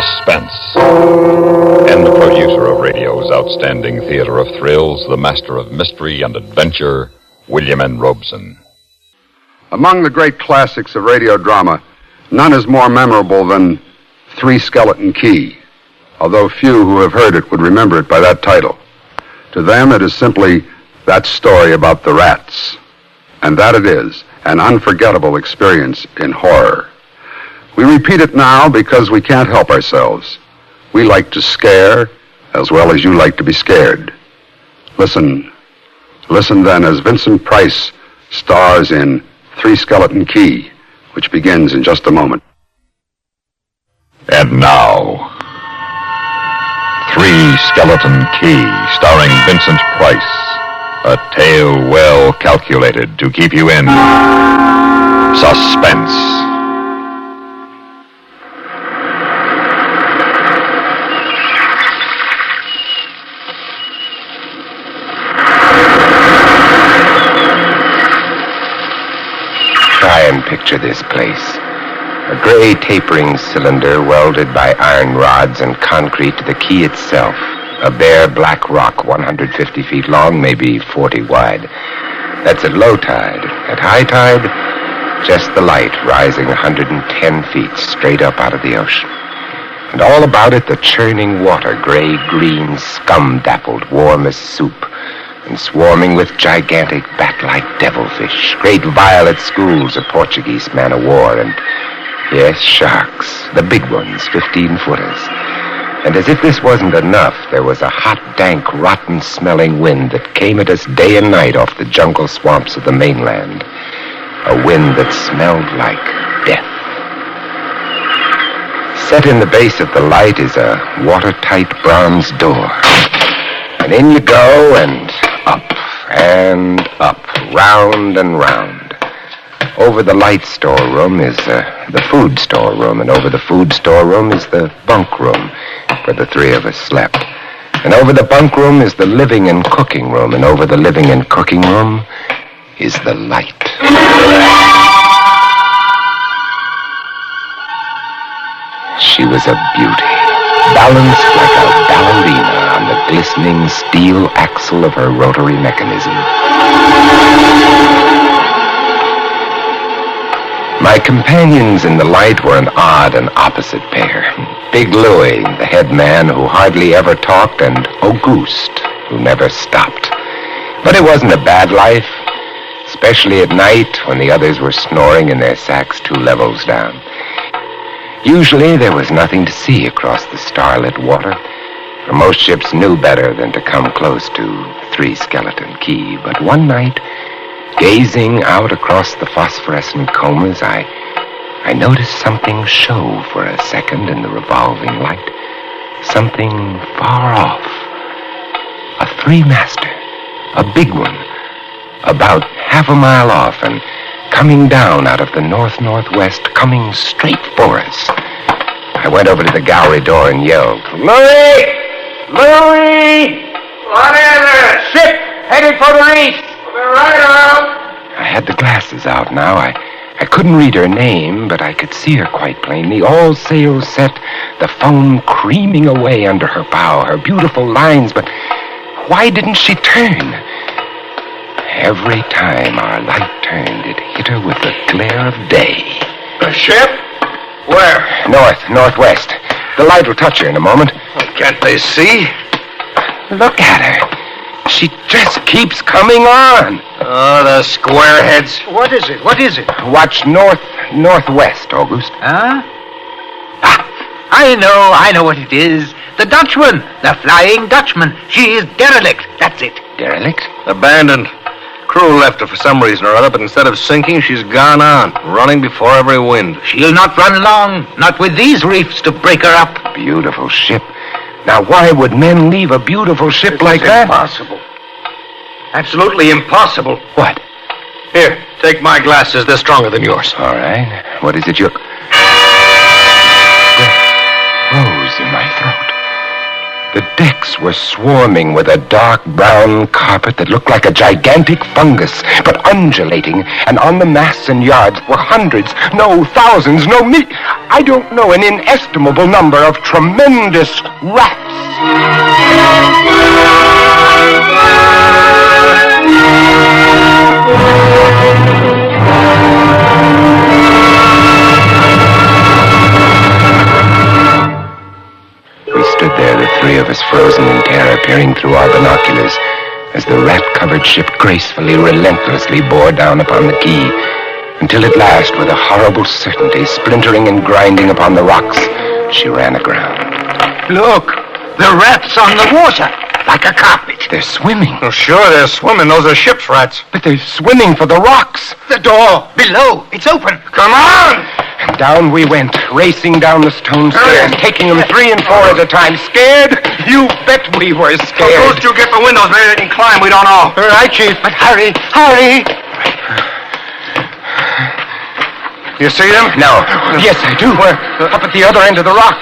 Suspense. And the producer of radio's outstanding theater of thrills, the master of mystery and adventure, William N. Robeson. Among the great classics of radio drama, none is more memorable than Three Skeleton Key, although few who have heard it would remember it by that title. To them, it is simply that story about the rats. And that it is, an unforgettable experience in horror. We repeat it now because we can't help ourselves. We like to scare as well as you like to be scared. Listen then as Vincent Price stars in Three Skeleton Key, which begins in just a moment. And now, Three Skeleton Key, starring Vincent Price. A tale well calculated to keep you in suspense. Try and picture this place. A gray tapering cylinder welded by iron rods and concrete to the key itself. A bare black rock 150 feet long, maybe 40 wide. That's at low tide. At high tide, just the light rising 110 feet straight up out of the ocean. And all about it, the churning water, gray-green, scum-dappled, warm as soup, and swarming with gigantic bat-like devilfish, great violet schools of Portuguese man-o'-war, and, yes, sharks, the big ones, 15-footers. And as if this wasn't enough, there was a hot, dank, rotten-smelling wind that came at us day and night off the jungle swamps of the mainland. A wind that smelled like death. Set in the base of the light is a watertight bronze door. And in you go, and up, round and round. Over the light storeroom is the food storeroom, and over the food storeroom is the bunk room, where the three of us slept. And over the bunk room is the living and cooking room, and over the living and cooking room is the light. She was a beauty, balanced like a ballerina on the glistening steel axle of her rotary mechanism. My companions in the light were an odd and opposite pair. Big Louis, the head man who hardly ever talked, and Auguste, who never stopped. But it wasn't a bad life, especially at night when the others were snoring in their sacks 2 levels down. Usually there was nothing to see across the starlit water, for most ships knew better than to come close to Three Skeleton Key. But one night, gazing out across the phosphorescent combers, I noticed something show for a second in the revolving light. Something far off. A three-master. A big one. About half a mile off and coming down out of the north-northwest, coming straight for us. I went over to the gallery door and yelled, "Louis! Louis! What is it? Ship headed for the reef!" Right out. I had the glasses out now. I couldn't read her name, but I could see her quite plainly. All sails set, the foam creaming away under her bow, her beautiful lines, but why didn't she turn? Every time our light turned, it hit her with the glare of day. A ship? Where? Northwest. The light will touch her in a moment. Can't they see? Look at her. She just keeps coming on. Oh, the squareheads. What is it? What is it? Watch northwest, August. Huh? I know what it is. The Dutchman. The Flying Dutchman. She is derelict. That's it. Derelict? Abandoned. Crew left her for some reason or other, but instead of sinking, she's gone on, running before every wind. She'll not run long. Not with these reefs to break her up. Beautiful ship. Now, why would men leave a beautiful ship like that? Impossible. Absolutely impossible. What? Here, take my glasses. They're stronger than yours. All right. What is it you're... Rose in my throat. The decks were swarming with a dark brown carpet that looked like a gigantic fungus, but undulating, and on the masts and yards were hundreds, no, thousands, no, I don't know, an inestimable number of tremendous rats. We stood there, the three of us frozen in terror, peering through our binoculars as the rat-covered ship gracefully, relentlessly bore down upon the quay, until at last, with a horrible certainty, splintering and grinding upon the rocks, she ran aground. Look, the rats on the water, like a carpet. They're swimming. Oh, sure, they're swimming. Those are ship's rats. But they're swimming for the rocks. The door, below, it's open. Come on! And down we went, racing down the stone stairs, taking them 3 and 4 at a time. Scared? You bet we were scared. Suppose you get the windows, maybe they can climb. We don't know. All right, Chief, but hurry, hurry. You see them? No. Yes, I do. We're up at the other end of the rock.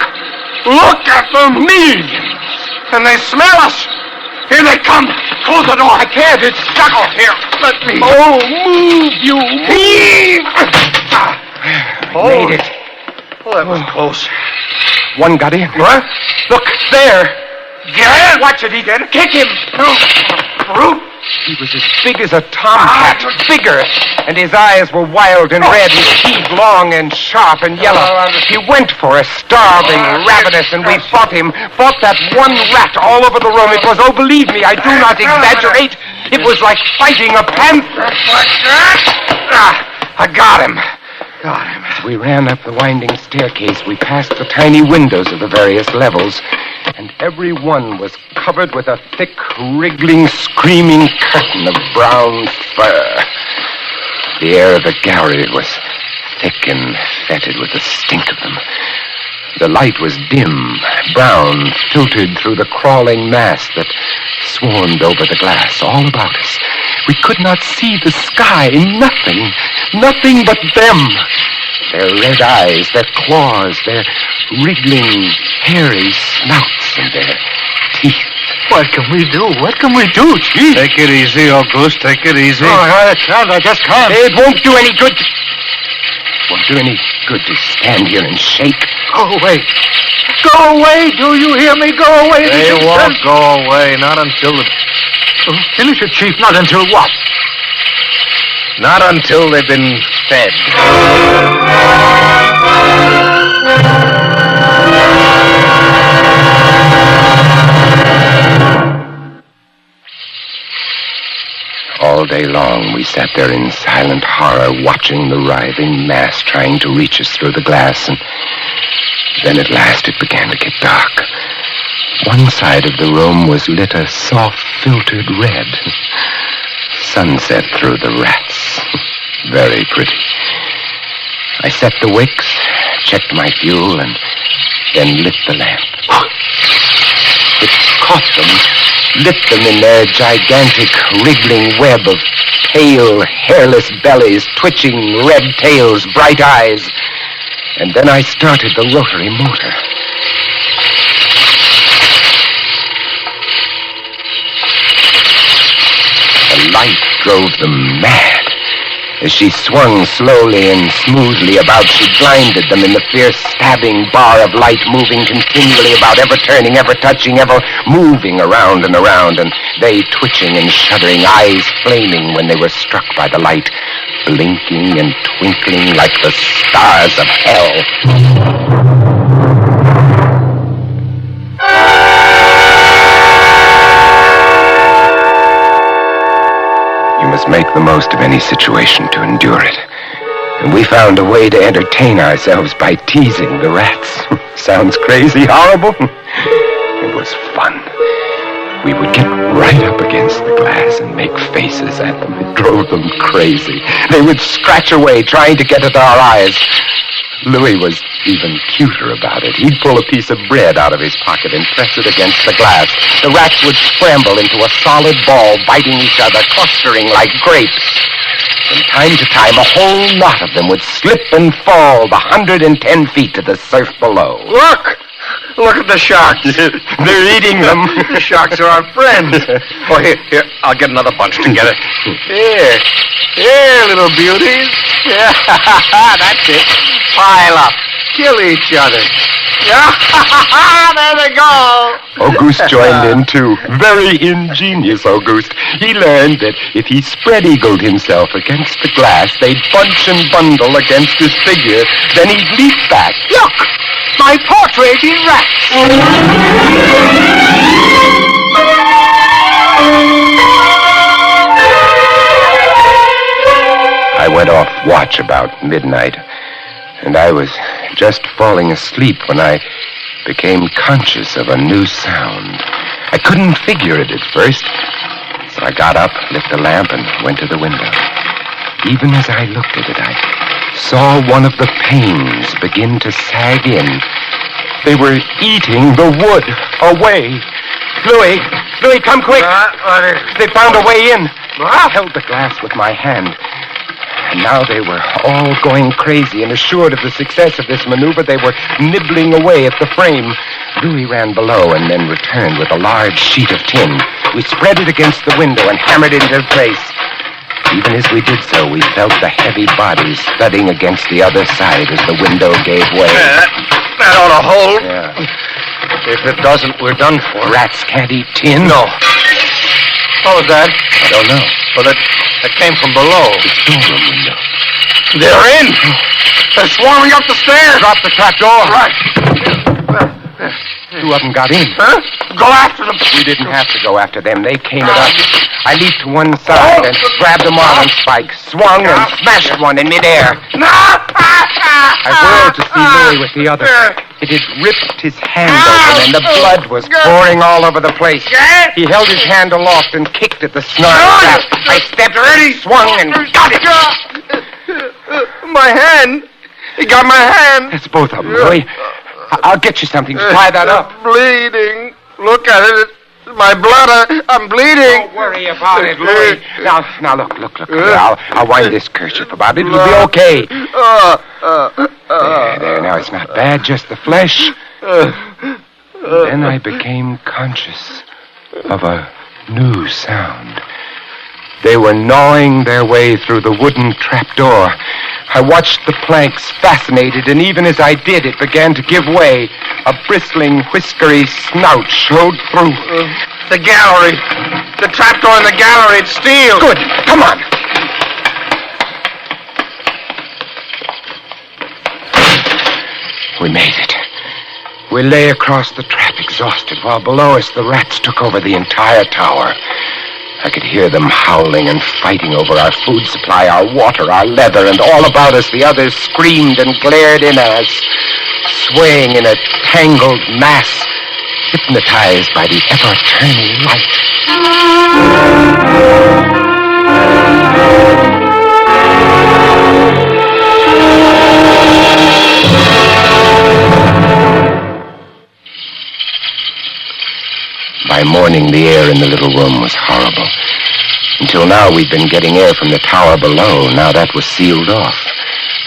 Look at them! Millions. And they smell us! Here they come! Close the door! I can't. It's stuck. Here, let me... Oh, move, you Heave! Made it. Oh, that was close. One got in. What? Look, there. Get in! Watch it, he did. Kick him. Brute! He was as big as a tomcat, bigger, and his eyes were wild and red, his teeth long and sharp and yellow. He went for us, starving, ravenous, and we fought him, fought that one rat all over the room. It was, oh, believe me, I do not exaggerate, it was like fighting a panther. I got him. As we ran up the winding staircase, we passed the tiny windows of the various levels, and every one was covered with a thick, wriggling, screaming curtain of brown fur. The air of the gallery was thick and fetid with the stink of them. The light was dim, brown, filtered through the crawling mass that swarmed over the glass all about us. We could not see the sky, nothing but them. Their red eyes, their claws, their wriggling, hairy snouts, and their teeth. What can we do? What can we do, Chief? Take it easy, Auguste. Take it easy. Oh, I can't. I just can't. It won't do any good. Won't do any good to stand here and shake. Go away. Go away. Do you hear me? Go away. They won't go away. Not until the... Finish it, Chief. Not until what? Not until they've been fed. All day long, we sat there in silent horror, watching the writhing mass trying to reach us through the glass, and then at last it began to get dark. One side of the room was lit a soft, filtered red. Sunset through the rats. Very pretty. I set the wicks, checked my fuel, and then lit the lamp. It caught them, lit them in their gigantic, wriggling web of pale, hairless bellies, twitching red tails, bright eyes. And then I started the rotary motor. The light drove them mad. As she swung slowly and smoothly about, she blinded them in the fierce stabbing bar of light, moving continually about, ever turning, ever touching, ever moving around and around, and they twitching and shuddering, eyes flaming when they were struck by the light, blinking and twinkling like the stars of hell. Make the most of any situation to endure it. And we found a way to entertain ourselves by teasing the rats. Sounds crazy, horrible? It was fun. We would get right up against the glass and make faces at them. It drove them crazy. They would scratch away trying to get at our eyes. Louis was even cuter about it. He'd pull a piece of bread out of his pocket and press it against the glass. The rats would scramble into a solid ball, biting each other, clustering like grapes. From time to time, a whole lot of them would slip and fall the 110 feet to the surf below. Look at the sharks. They're eating them. The sharks are our friends. Oh, here, I'll get another bunch together. Here, little beauties. Yeah, that's it. Pile up. kill each other. There they go. Auguste joined in, too. Very ingenious, Auguste. He learned that if he spread-eagled himself against the glass, they'd bunch and bundle against his figure. Then he'd leap back. Look, my portrait in rats. I went off watch about midnight, and I was just falling asleep when I became conscious of a new sound. I couldn't figure it at first, so I got up, lit the lamp, and went to the window. Even as I looked at it, I saw one of the panes begin to sag in. They were eating the wood away. Louis, come quick. They found a way in. I held the glass with my hand. And now they were all going crazy, and assured of the success of this maneuver, they were nibbling away at the frame. Louis ran below and then returned with a large sheet of tin. We spread it against the window and hammered it into place. Even as we did so, we felt the heavy bodies thudding against the other side as the window gave way. That ought to hold. Yeah. If it doesn't, we're done for. Rats can't eat tin. No. What was that? I don't know. Well, that came from below. The storeroom window. They're in. They're swarming up the stairs. Drop the trap door. Right. Two of them got in. Huh? Go after them. We didn't have to go after them. They came at us. I leaped to one side and grabbed a marlin spike, swung and smashed one in midair. I whirled to see Louis with the other. It had ripped his hand open, and the blood was pouring all over the place. He held his hand aloft and kicked at the snarl trap. I stepped ready, swung, and got it. My hand. He got my hand. That's both of them, Louis. I'll get you something to tie that up. Bleeding. Look at it. My blood. I'm bleeding. Don't worry about it, Louis. Now, look. I'll wind this kerchief about it. It'll be okay. There. Now, it's not bad, just the flesh. Then I became conscious of a new sound. They were gnawing their way through the wooden trapdoor. I watched the planks, fascinated, and even as I did, it began to give way. A bristling, whiskery snout showed through. The gallery. The trapdoor in the gallery. It's steel. Good. Come on. We made it. We lay across the trap, exhausted, while below us the rats took over the entire tower. I could hear them howling and fighting over our food supply, our water, our leather, and all about us the others screamed and glared in at us, swaying in a tangled mass, hypnotized by the ever-turning light. By morning, the air in the little room was horrible. Until now, we'd been getting air from the tower below. Now that was sealed off.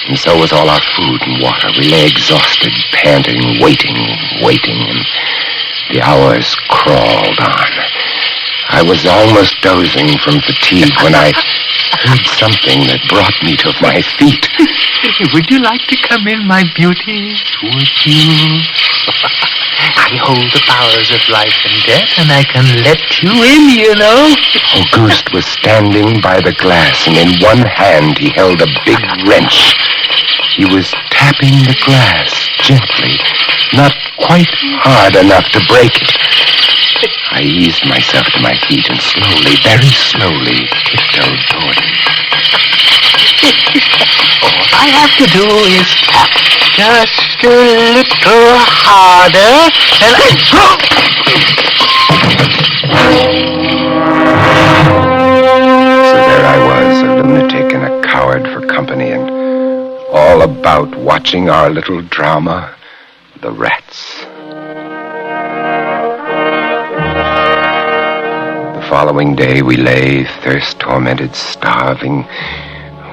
And so was all our food and water. We lay exhausted, panting, waiting, and the hours crawled on. I was almost dozing from fatigue when I heard something that brought me to my feet. Would you like to come in, my beauty? Would you? I hold the powers of life and death, and I can let you in, you know. Auguste was standing by the glass, and in one hand he held a big wrench. He was tapping the glass gently, not quite hard enough to break it. I eased myself to my feet and slowly, very slowly, tiptoed toward him. All I have to do is tap just a little harder, and So there I was, a lunatic and a coward for company, and all about watching our little drama, The Rats. The following day we lay, thirst-tormented, starving,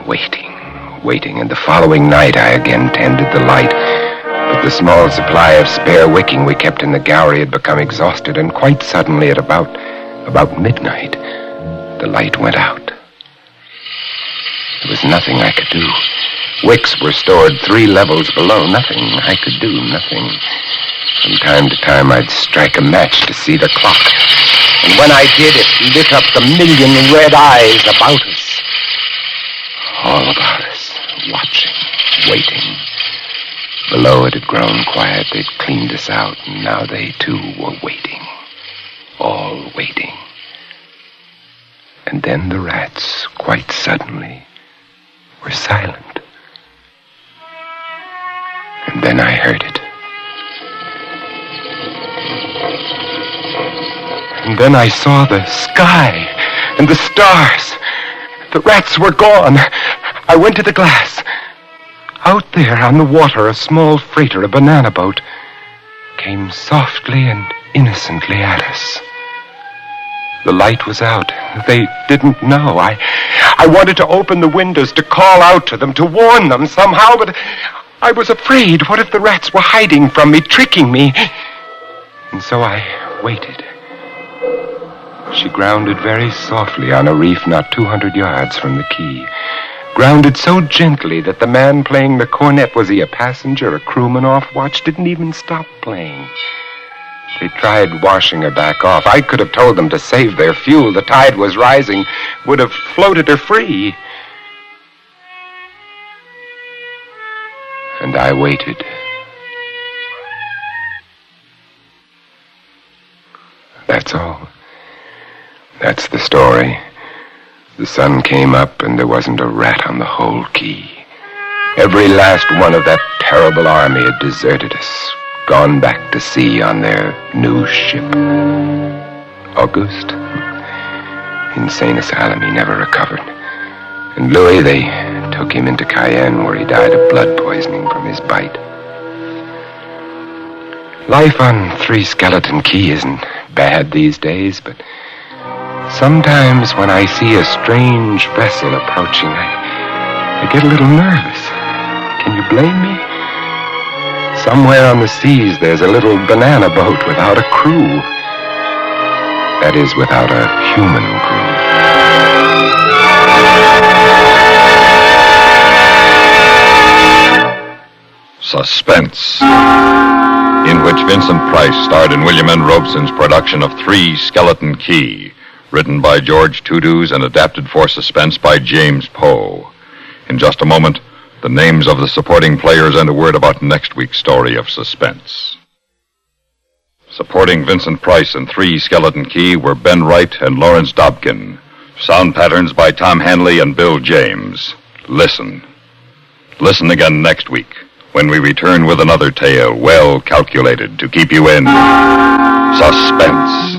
waiting, and the following night I again tended the light. But the small supply of spare wicking we kept in the gallery had become exhausted, and quite suddenly at about midnight, the light went out. There was nothing I could do. Wicks were stored 3 levels below. Nothing I could do, nothing. From time to time, I'd strike a match to see the clock. And when I did, it lit up the million red eyes about us. All about us, watching, waiting. Below it had grown quiet. They'd cleaned us out, and now they, too, were waiting. All waiting. And then the rats, quite suddenly, were silent. And then I heard it. And then I saw the sky and the stars. The rats were gone. I went to the glass. Out there on the water, a small freighter, a banana boat, came softly and innocently at us. The light was out. They didn't know. I wanted to open the windows, to call out to them, to warn them somehow, but I was afraid. What if the rats were hiding from me, tricking me? And so I waited. She grounded very softly on a reef not 200 yards from the quay. Grounded so gently that the man playing the cornet, was he a passenger, a crewman off watch, didn't even stop playing. They tried washing her back off. I could have told them to save their fuel. The tide was rising, would have floated her free. And I waited. That's all. That's the story. The sun came up and there wasn't a rat on the whole quay. Every last one of that terrible army had deserted us, gone back to sea on their new ship. Auguste? Insane asylum, he never recovered. And Louis, they took him into Cayenne, where he died of blood poisoning from his bite. Life on Three Skeleton Key isn't bad these days, but sometimes when I see a strange vessel approaching, I get a little nervous. Can you blame me? Somewhere on the seas, there's a little banana boat without a crew. That is, without a human crew. Suspense, in which Vincent Price starred in William N. Robeson's production of Three Skeleton Key, written by George Tudus and adapted for Suspense by James Poe. In just a moment, the names of the supporting players and a word about next week's story of Suspense. Supporting Vincent Price in Three Skeleton Key were Ben Wright and Lawrence Dobkin. Sound patterns by Tom Hanley and Bill James. Listen. Listen again next week, when we return with another tale well calculated to keep you in suspense.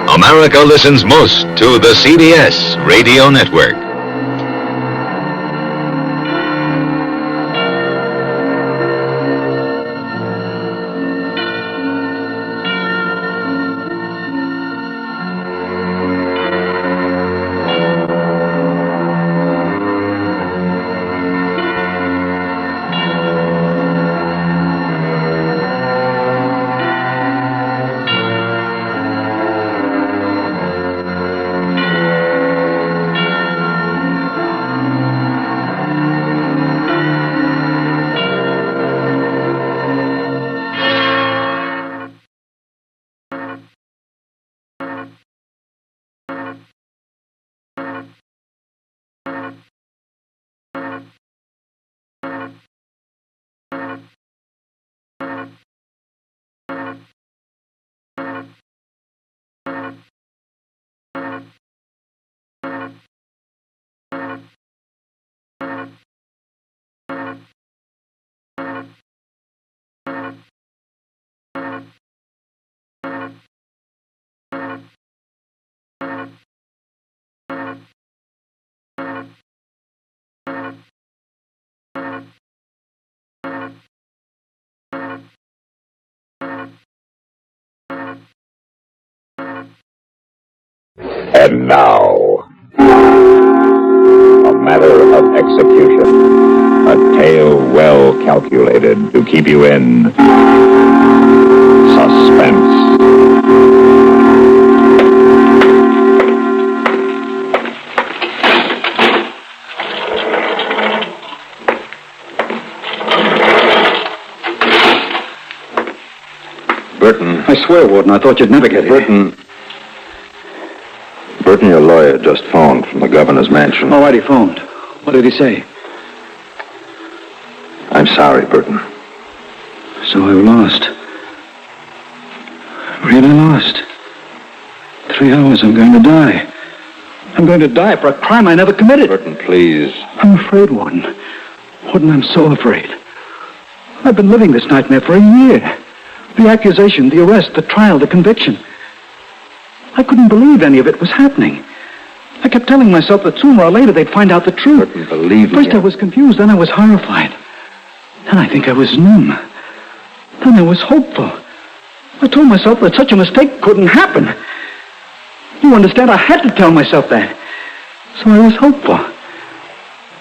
America listens most to the CBS Radio Network. And now, matter of execution. A tale well calculated to keep you in suspense. Burton. I swear, Warden, I thought you'd never get here. Burton, your lawyer just phoned from the governor's mansion. Oh, right, he phoned. What did he say? I'm sorry, Burton. So I've lost. Really lost. 3 hours, I'm going to die. I'm going to die for a crime I never committed. Burton, please. I'm afraid, Warden. Warden, I'm so afraid. I've been living this nightmare for a year. The accusation, the arrest, the trial, the conviction. I couldn't believe any of it was happening. I kept telling myself that sooner or later they'd find out the truth. Burton, believe me. First I was confused, then I was horrified. Then I think I was numb. Then I was hopeful. I told myself that such a mistake couldn't happen. You understand? I had to tell myself that. So I was hopeful.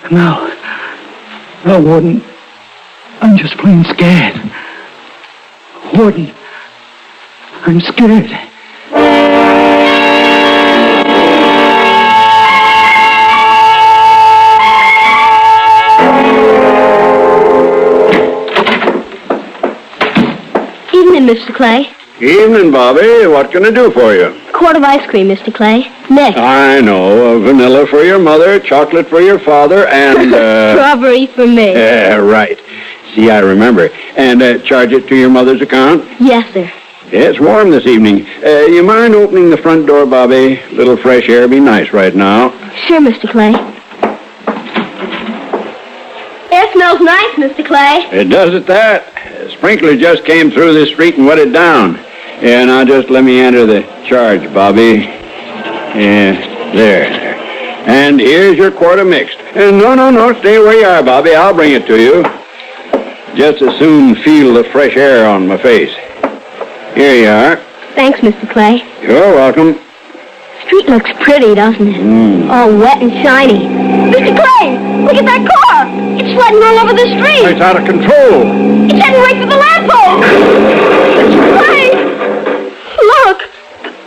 And now, Warden, I'm just plain scared. Warden, I'm scared. Evening, Mr. Clay. Evening, Bobby. What can I do for you? Quart of ice cream, Mr. Clay. Next. I know. Vanilla for your mother, chocolate for your father, and, Strawberry for me. Right. See, I remember. And charge it to your mother's account? Yes, sir. It's warm this evening. You mind opening the front door, Bobby? A little fresh air be nice right now. Sure, Mr. Clay. Air smells nice, Mr. Clay. It does at that. A sprinkler just came through this street and wetted down. Yeah, now just let me enter the charge, Bobby. Yeah, there. And here's your quart of mixed. No, stay where you are, Bobby. I'll bring it to you. Just as soon feel the fresh air on my face. Here you are. Thanks, Mr. Clay. You're welcome. Street looks pretty, doesn't it? All wet and shiny. Mr. Clay, look at that car. It's sledding all over the street. It's out of control. It's heading right for the lamppost. Mr. Clay, look.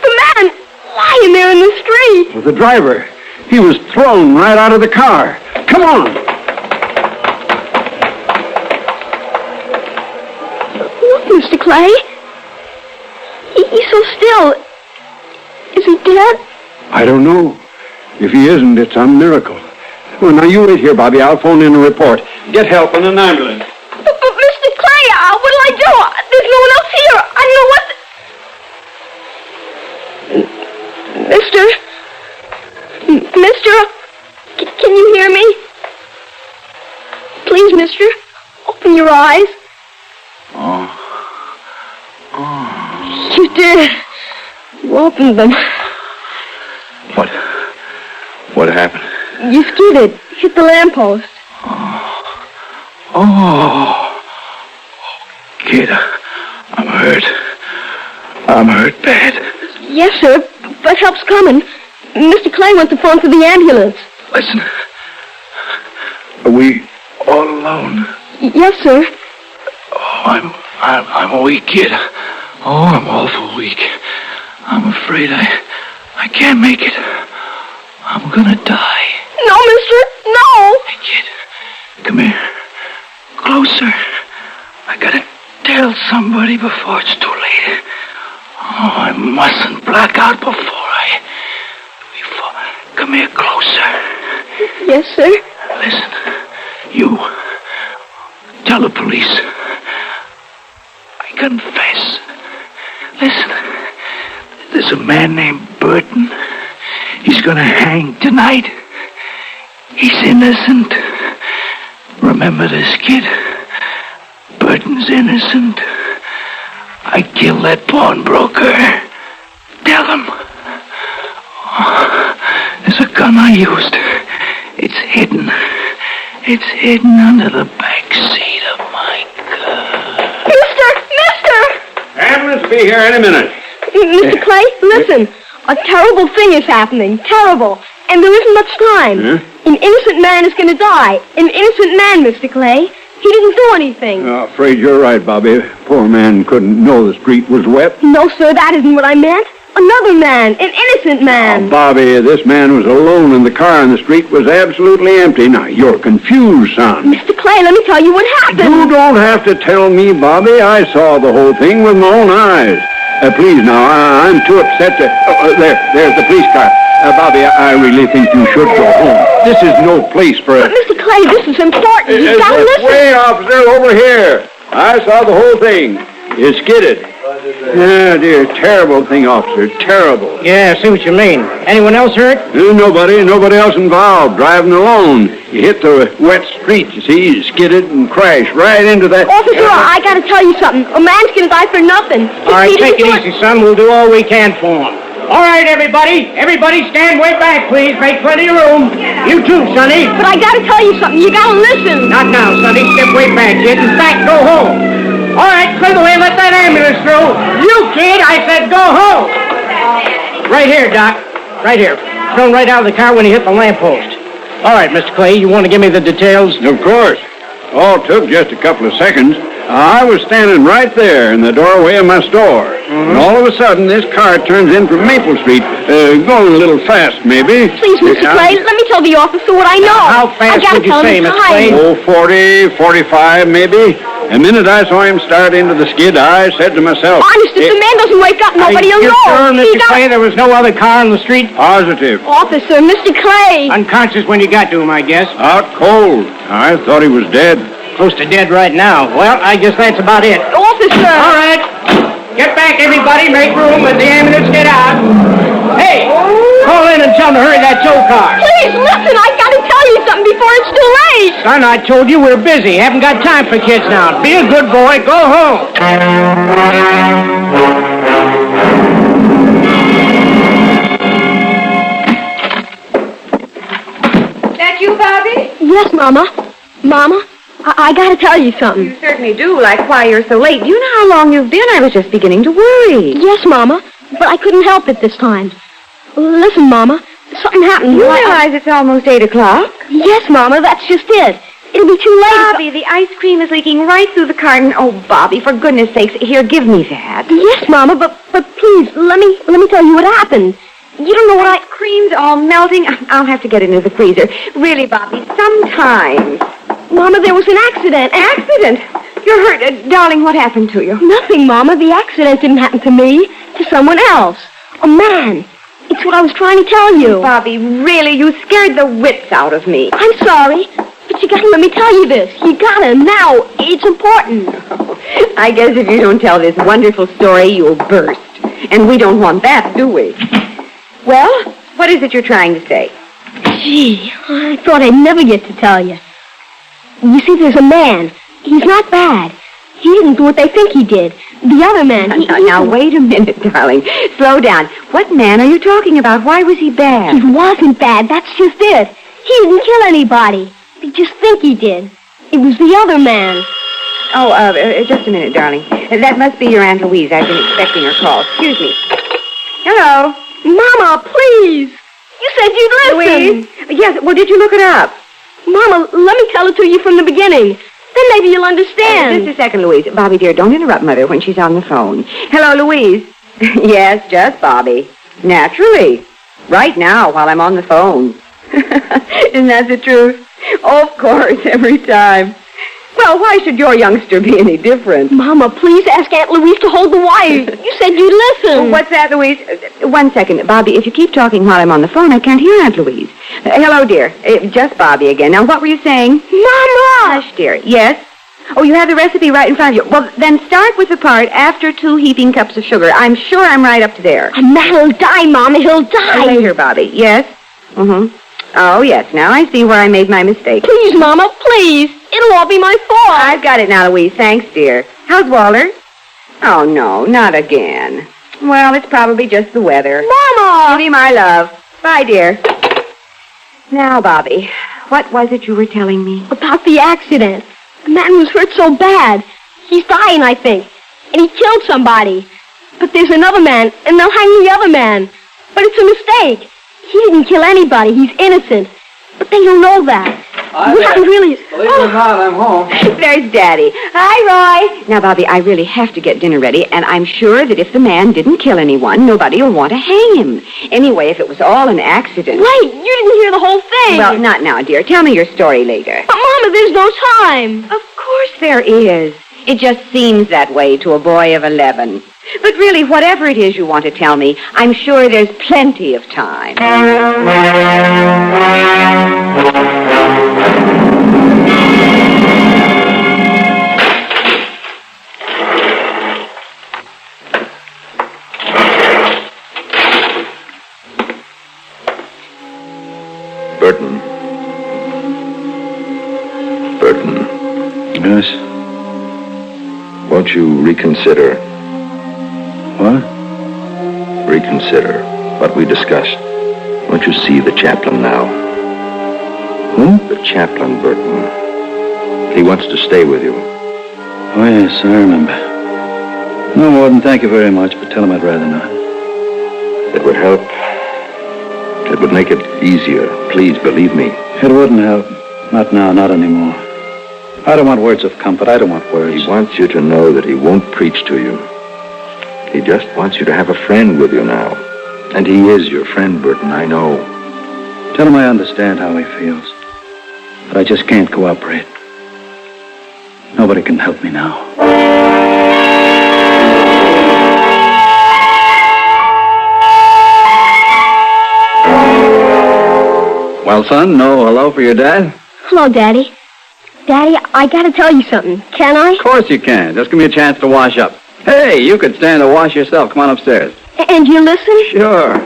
The man lying there in the street. Well, the driver. He was thrown right out of the car. Come on. Look, Mr. Clay. He's so still. Is he dead? I don't know. If he isn't, it's a miracle. Well, now you wait here, Bobby. I'll phone in a report. Get help in an ambulance. But Mr. Clay, what'll I do? There's no one else here. I don't know what... Mister, can you hear me? Please, mister, open your eyes. You did. You opened them. What happened? You skidded. Hit the lamppost. Kid, I'm hurt. I'm hurt bad. Yes, sir, but help's coming. Mr. Clay went to phone for the ambulance. Listen. Are we all alone? Yes, sir. Oh, I'm weak, kid. Oh, I'm awful weak. I'm afraid I can't make it. I'm gonna die. No, mister, no! Hey, kid, come here. Closer. I gotta tell somebody before it's too late. Oh, I mustn't black out before Come here closer. Yes, sir. Listen, you. Tell the police. I confess. Listen, there's a man named Burton. He's gonna hang tonight. He's innocent. Remember this, kid? Burton's innocent. I killed that pawnbroker. Tell him. Oh, there's a gun I used. It's hidden. It's hidden under the back seat of my car. Mister! Ambulance will be here any minute. Mr. Clay, listen. A terrible thing is happening. Terrible. And there isn't much time. An innocent man is going to die. An innocent man, Mr. Clay. He didn't do anything. I'm afraid you're right, Bobby. Poor man couldn't know the street was wet. No, sir, that isn't what I meant. Another man. An innocent man. Oh, Bobby, this man was alone in the car and the street was absolutely empty. Now, you're confused, son. Mr. Clay, let me tell you what happened. You don't have to tell me, Bobby. I saw the whole thing with my own eyes. Please, now, I'm too upset to... there's the police car. Bobby, I really think you should go home. This is no place for a... But, Mr. Clay, this is important. You've got to listen. Wait, officer, over here. I saw the whole thing. It skidded. Yeah, dear, terrible thing, officer, terrible. Yeah, I see what you mean. Anyone else hurt? Nobody else involved, driving alone. You hit the wet street, you see, you skidded and crashed right into that... Officer, I got to tell you something. A man's going to die for nothing. All right, take it easy, son. We'll do all we can for him. All right, everybody. Everybody stand way back, please. Make plenty of room. You too, Sonny. But I got to tell you something. You got to listen. Not now, Sonny. Step way back, kid. In fact, go home. All right, clear the way and let that ambulance through. You, kid, I said go home. Right here, Doc. Right here. Thrown right out of the car when he hit the lamppost. All right, Mr. Clay, you want to give me the details? Of course. All took just a couple of seconds. I was standing right there in the doorway of my store. And all of a sudden, this car turns in from Maple Street, going a little fast, maybe. Please, Mr. Clay, let me tell the officer what I know. How fast would you say, Mr. Clay? Oh, 40, 45, maybe. The minute I saw him start into the skid, I said to myself... Honest, if the man doesn't wake up, nobody will know. Are you sure, Mr. Clay, there was no other car on the street? Positive. Officer, Mr. Clay. Unconscious when you got to him, I guess. Out cold. I thought he was dead. Close to dead right now. Well, I guess that's about it. Officer! All right. Get back, everybody. Make room. Let the ambulance get out. Hey, call in and tell them to hurry that tow car. Please, listen. I got to tell you something before it's too late. Son, I told you we're busy. Haven't got time for kids now. Be a good boy. Go home. That you, Bobby? Yes, Mama. Mama, I got to tell you something. You certainly do, like why you're so late. Do you know how long you've been? I was just beginning to worry. Yes, Mama, but I couldn't help it this time. Listen, Mama, something happened. You realize it's almost 8 o'clock? Yes, Mama, that's just it. It'll be too late. Bobby, the ice cream is leaking right through the carton. Oh, Bobby, for goodness sakes, here, give me that. Yes, Mama, but please, let me tell you what happened. You don't know what Ice cream's all melting. I'll have to get it into the freezer. Really, Bobby, sometimes. Mama, there was an accident. Accident? You're hurt. Darling, what happened to you? Nothing, Mama. The accident didn't happen to me. To someone else. A man. It's what I was trying to tell you. Bobby, really, you scared the wits out of me. I'm sorry, but you gotta let me tell you this. You gotta now. It's important. I guess if you don't tell this wonderful story, you'll burst. And we don't want that, do we? Well, what is it you're trying to say? Gee, I thought I'd never get to tell you. You see, there's a man. He's not bad. He didn't do what they think he did. The other man, Now, wait a minute, darling. Slow down. What man are you talking about? Why was he bad? He wasn't bad. That's just it. He didn't kill anybody. They just think he did. It was the other man. Oh, just a minute, darling. That must be your Aunt Louise. I've been expecting her call. Excuse me. Hello. Mama, please. You said you'd listen. Louise? Yes, well, did you look it up? Mama, let me tell it to you from the beginning. Then maybe you'll understand. Just a second, Louise. Bobby, dear, don't interrupt Mother when she's on the phone. Hello, Louise. Yes, just Bobby. Naturally. Right now, while I'm on the phone. Isn't that the truth? Of course, every time. Well, why should your youngster be any different? Mama, please ask Aunt Louise to hold the wire. You said you'd listen. What's that, Louise? 1 second. Bobby, if you keep talking while I'm on the phone, I can't hear Aunt Louise. Hello, dear. Just Bobby again. Now, what were you saying? Mama! Hush, dear. Yes? Oh, you have the recipe right in front of you. Well, then start with the part after 2 heaping cups of sugar. I'm sure I'm right up to there. A man will die, Mama. He'll die. Later, Bobby. Yes? Mm-hmm. Oh, yes. Now I see where I made my mistake. Please, Mama, please. It'll all be my fault. I've got it now, Louise. Thanks, dear. How's Walter? Oh, no, not again. Well, it's probably just the weather. Mama! Give me my love. Bye, dear. Now, Bobby, what was it you were telling me? About the accident. The man was hurt so bad. He's dying, I think. And he killed somebody. But there's another man, and they'll hang the other man. But it's a mistake. He didn't kill anybody. He's innocent. But they don't know that. We haven't really... Believe it or not, I'm home. There's Daddy. Hi, Roy. Now, Bobby, I really have to get dinner ready, and I'm sure that if the man didn't kill anyone, nobody will want to hang him. Anyway, if it was all an accident... Wait, you didn't hear the whole thing. Well, not now, dear. Tell me your story later. But, Mama, there's no time. Of course there is. It just seems that way to a boy of 11. But really, whatever it is you want to tell me, I'm sure there's plenty of time. Burton. Yes? Won't you reconsider? What? Reconsider what we discussed. Won't you see the chaplain now? Who? The chaplain, Burton. He wants to stay with you. Oh, yes, I remember. No, Warden, thank you very much, but tell him I'd rather not. It would help. It would make it easier. Please, believe me. It wouldn't help. Not now, not anymore. I don't want words of comfort. I don't want words. He wants you to know that he won't preach to you. He just wants you to have a friend with you now. And he is your friend, Burton, I know. Tell him I understand how he feels. But I just can't cooperate. Nobody can help me now. Well, son, no hello for your dad? Hello, Daddy. Daddy, I gotta tell you something. Can I? Of course you can. Just give me a chance to wash up. Hey, you could stand to wash yourself. Come on upstairs. And you listen? Sure.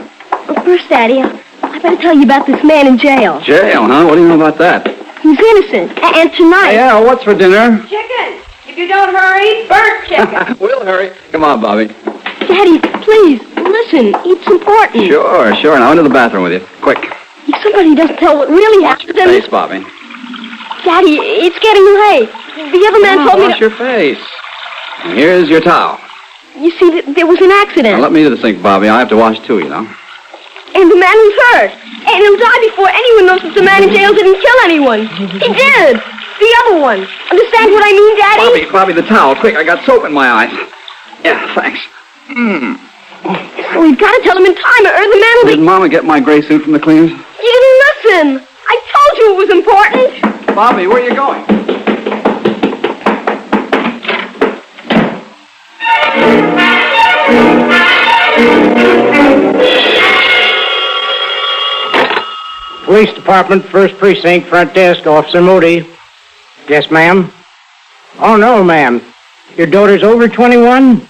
Well, first, Daddy, I better tell you about this man in jail. Jail, huh? What do you know about that? He's innocent. And tonight... Hey, Al, what's for dinner? Chicken. If you don't hurry, burnt chicken. We'll hurry. Come on, Bobby. Daddy, please, listen. It's important. Sure. Now into the bathroom with you. Quick. If somebody doesn't tell what really happened... Your face, Bobby. Daddy, it's getting late. The other man told me Wash your face. And here's your towel. You see, there was an accident. Now, let me to the sink, Bobby. I have to wash too, you know. And the man was hurt. And he'll die before anyone knows that the man in jail didn't kill anyone. He did. The other one. Understand what I mean, Daddy? Bobby, the towel. Quick, I got soap in my eyes. Yeah, thanks. So we've got to tell him in time, or the man will be... Did Mama get my gray suit from the cleaners? You didn't listen. I told you it was important. Bobby, where are you going? Police Department, 1st Precinct, front desk, Officer Moody. Yes, ma'am? Oh, no, ma'am. Your daughter's over 21?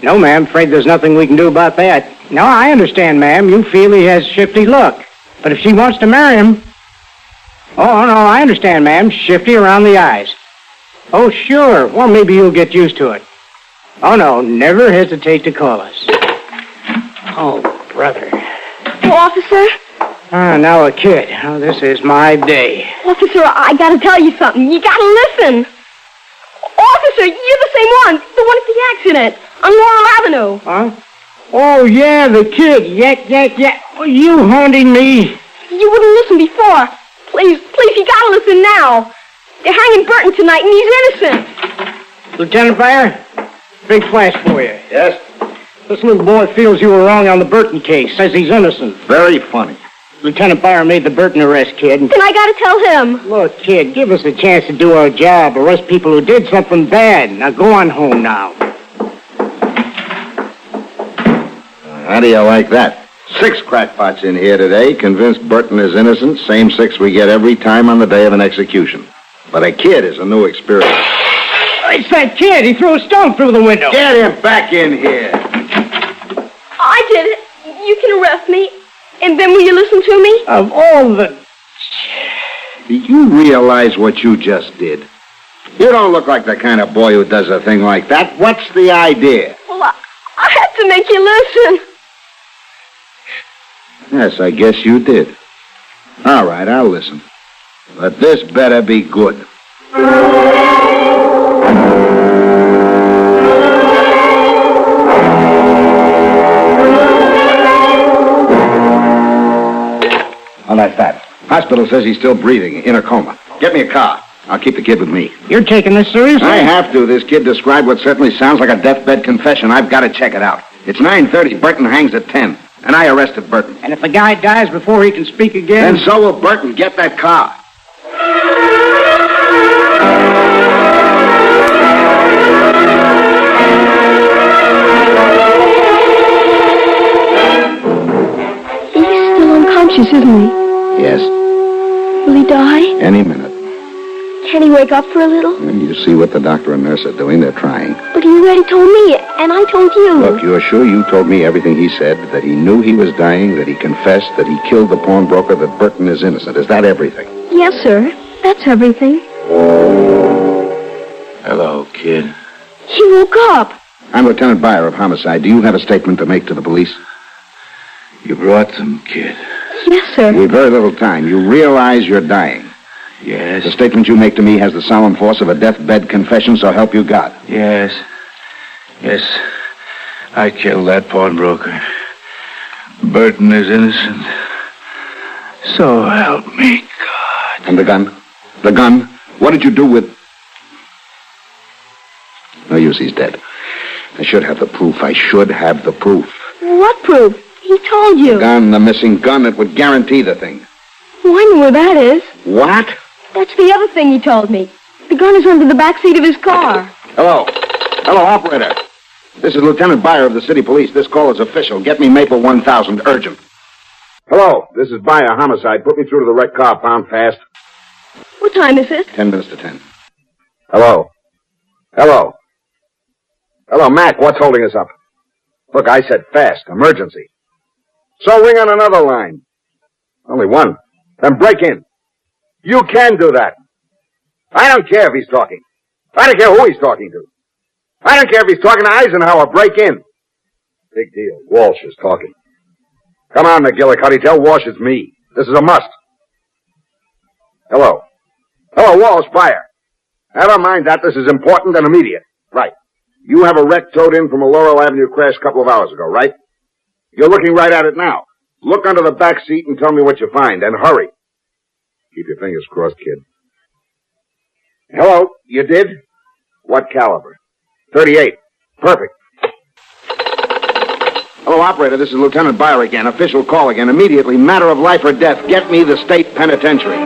No, ma'am. Afraid there's nothing we can do about that. No, I understand, ma'am. You feel he has shifty look. But if she wants to marry him... Oh, no, I understand, ma'am. Shifty around the eyes. Oh, sure. Well, maybe you'll get used to it. Oh, no, never hesitate to call us. Oh, brother. Officer? Ah, now a kid. Oh, this is my day. Officer, I gotta tell you something. You gotta listen. Officer, you're the same one. The one at the accident. On Laurel Avenue. Huh? Oh, yeah, the kid. Yeah. Oh, you haunting me. You wouldn't listen before. Please, you gotta listen now. They're hanging Burton tonight, and he's innocent. Lieutenant Bayer, big flash for you. Yes? This little boy feels you were wrong on the Burton case. Says he's innocent. Very funny. Lieutenant Bayer made the Burton arrest, kid. Then I gotta tell him. Look, kid, give us a chance to do our job. Arrest people who did something bad. Now go on home now. How do you like that? 6 crackpots in here today, convinced Burton is innocent, same 6 we get every time on the day of an execution. But a kid is a new experience. It's that kid. He threw a stone through the window. Get him back in here. I did it. You can arrest me. And then will you listen to me? Of all the... Do you realize what you just did? You don't look like the kind of boy who does a thing like that. What's the idea? Well, I had to make you listen. Yes, I guess you did. All right, I'll listen. But this better be good. How like that? Hospital says he's still breathing, in a coma. Get me a car. I'll keep the kid with me. You're taking this seriously? I have to. This kid described what certainly sounds like a deathbed confession. I've got to check it out. It's 9:30. Burton hangs at 10. And I arrested Burton. And if the guy dies before he can speak again? Then so will Burton. Get that car. He's still unconscious, isn't he? Yes. Will he die? Any minute. Can he wake up for a little? And you see what the doctor and nurse are doing. They're trying. But he already told me, and I told you. Look, you're sure you told me everything he said, that he knew he was dying, that he confessed, that he killed the pawnbroker, that Burton is innocent. Is that everything? Yes, sir. That's everything. Hello, kid. He woke up. I'm Lieutenant Byer of Homicide. Do you have a statement to make to the police? You brought them, kid. Yes, sir. We've very little time. You realize you're dying. Yes. The statement you make to me has the solemn force of a deathbed confession, so help you God. Yes. Yes. I killed that pawnbroker. Burton is innocent. So help me, God. And the gun? The gun? What did you do with... No use, he's dead. I should have the proof. I should have the proof. What proof? He told you. The gun, the missing gun, it would guarantee the thing. Oh, I know where that is. What? That's the other thing he told me. The gun is under the back seat of his car. Hello. Hello, operator. This is Lieutenant Byer of the city police. This call is official. Get me Maple 1000, urgent. Hello, this is Byer, Homicide. Put me through to the wrecked car, pound fast. What time is it? 10 minutes to 10. Hello. Hello. Hello, Mac, what's holding us up? Look, I said fast, emergency. So ring on another line. Only one. Then break in. You can do that. I don't care if he's talking. I don't care who he's talking to. I don't care if he's talking to Eisenhower. Break in. Big deal. Walsh is talking. Come on, McGillicuddy. Tell Walsh it's me. This is a must. Hello. Hello, Walsh, fire. Never mind that. This is important and immediate. Right. You have a wreck towed in from a Laurel Avenue crash a couple of hours ago, right? You're looking right at it now. Look under the back seat and tell me what you find, and hurry. Keep your fingers crossed, kid. Hello, you did? What caliber? 38. Perfect. Hello, operator. This is Lieutenant Byer again. Official call again. Immediately. Matter of life or death. Get me the state penitentiary.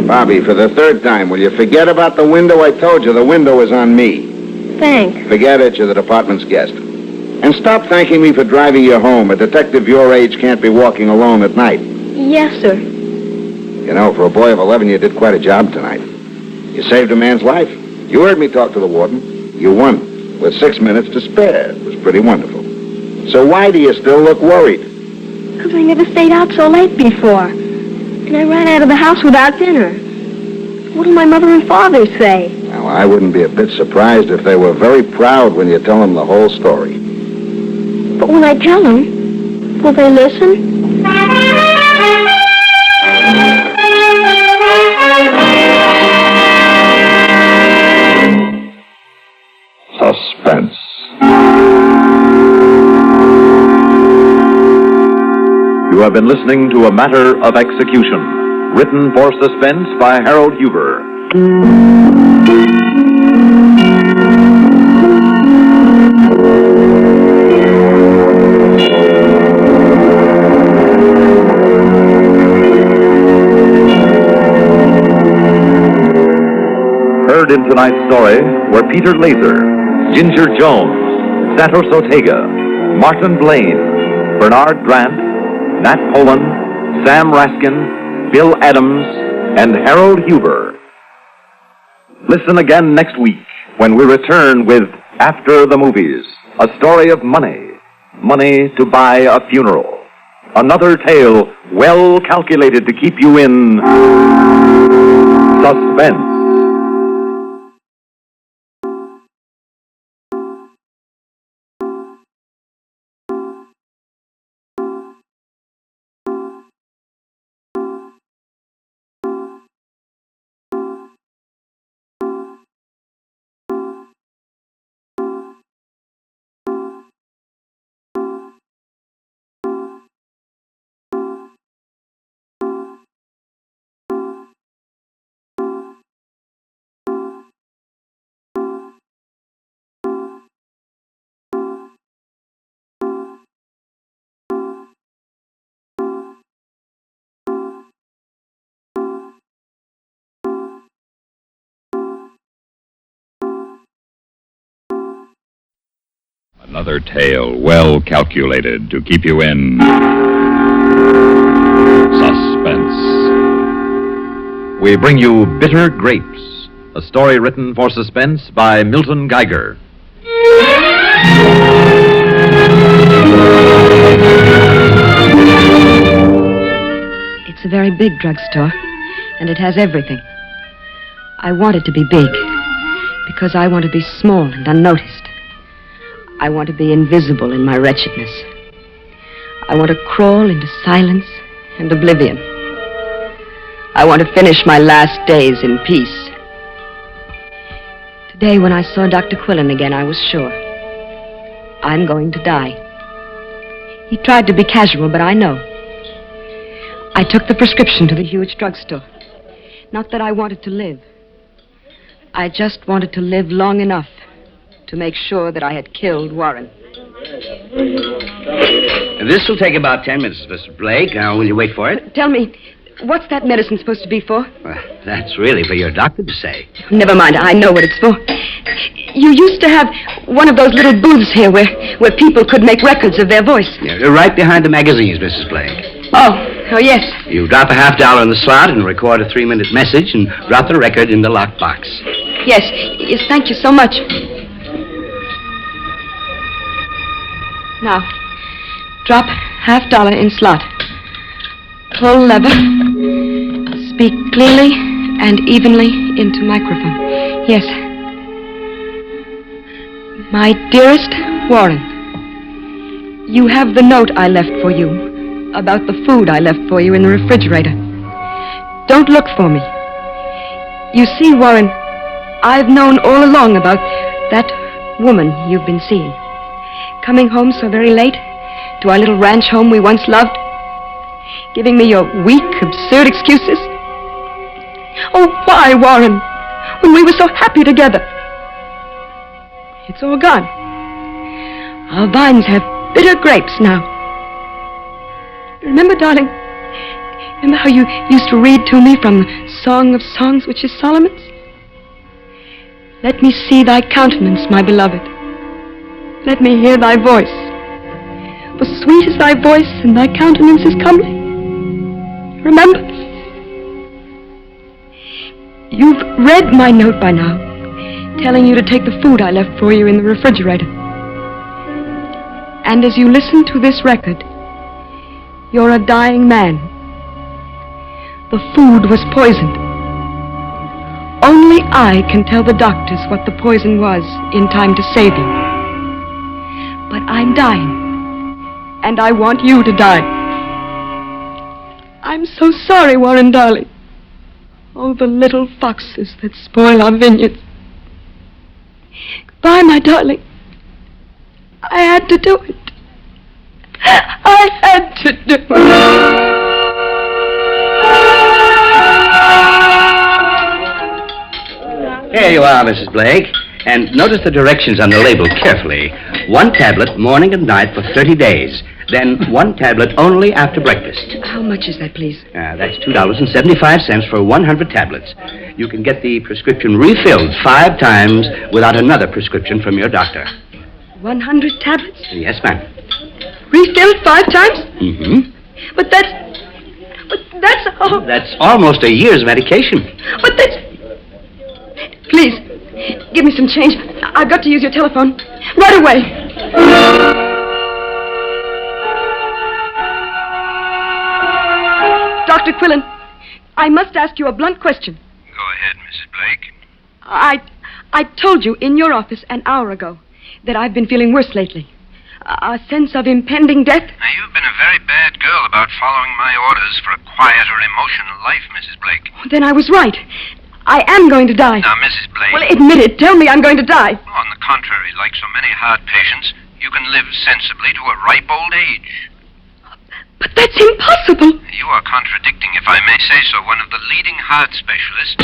Bobby, for the third time, will you forget about the window? I told you the window is on me. Thanks. Forget it. You're the department's guest. And stop thanking me for driving you home. A detective your age can't be walking alone at night. Yes, sir. You know, for a boy of 11, you did quite a job tonight. You saved a man's life. You heard me talk to the warden. You won, with 6 minutes to spare. It was pretty wonderful. So why do you still look worried? Because I never stayed out so late before. And I ran out of the house without dinner. What'll my mother and father say? Now, I wouldn't be a bit surprised if they were very proud when you tell them the whole story. But when I tell them, will they listen? Suspense. You have been listening to A Matter of Execution, written for Suspense by Harold Huber. Heard in tonight's story were Peter Laser, Ginger Jones, Santos Ortega, Martin Blaine, Bernard Grant, Nat Poland, Sam Raskin, Bill Adams, and Harold Huber. Listen again next week when we return with After the Movies, a story of money. Money to buy a funeral. Another tale well calculated to keep you in suspense. Another tale well calculated to keep you in suspense. We bring you Bitter Grapes, a story written for Suspense by Milton Geiger. It's a very big drugstore, and it has everything. I want it to be big, because I want to be small and unnoticed. I want to be invisible in my wretchedness. I want to crawl into silence and oblivion. I want to finish my last days in peace. Today, when I saw Dr. Quillen again, I was sure. I'm going to die. He tried to be casual, but I know. I took the prescription to the huge drugstore. Not that I wanted to live. I just wanted to live long enough to make sure that I had killed Warren. This will take about 10 minutes, Mr. Blake. Now, will you wait for it? Tell me, what's that medicine supposed to be for? Well, that's really for your doctor to say. Never mind, I know what it's for. You used to have one of those little booths here where people could make records of their voice. Yeah, right behind the magazines, Mrs. Blake. Oh, yes. You drop a $50 in the slot and record a 3-minute message and drop the record in the locked box. Yes, thank you so much. Now, drop $50 in slot. Pull lever. Speak clearly and evenly into microphone. Yes. My dearest Warren, you have the note I left for you about the food I left for you in the refrigerator. Don't look for me. You see, Warren, I've known all along about that woman you've been seeing. Coming home so very late to our little ranch home we once loved. Giving me your weak, absurd excuses. Oh, why, Warren, when we were so happy together? It's all gone. Our vines have bitter grapes now. Remember, darling? Remember how you used to read to me from the Song of Songs, which is Solomon's? Let me see thy countenance, my beloved. Let me hear thy voice. For sweet is thy voice, and thy countenance is comely. Remember? You've read my note by now, telling you to take the food I left for you in the refrigerator. And as you listen to this record, you're a dying man. The food was poisoned. Only I can tell the doctors what the poison was in time to save you. But I'm dying, and I want you to die. I'm so sorry, Warren, darling. Oh, the little foxes that spoil our vineyards. Goodbye, my darling. I had to do it. I had to do it. Here you are, Mrs. Blake. And notice the directions on the label carefully. 1 tablet morning and night for 30 days. Then 1 tablet only after breakfast. How much is that, please? That's $2.75 for 100 tablets. You can get the prescription refilled 5 times without another prescription from your doctor. 100 tablets? Yes, ma'am. Refilled 5 times? Mm-hmm. But that's all. That's almost a year's medication. But that's... Please, give me some change. I've got to use your telephone. Right away. Dr. Quillen, I must ask you a blunt question. Go ahead, Mrs. Blake. I told you in your office an hour ago that I've been feeling worse lately. A sense of impending death. Now, you've been a very bad girl about following my orders for a quieter emotional life, Mrs. Blake. Then I was right. I am going to die. Now, Mrs. Blake... Well, admit it. Tell me I'm going to die. On the contrary, like so many heart patients, you can live sensibly to a ripe old age. But that's impossible. You are contradicting, if I may say so, one of the leading heart specialists.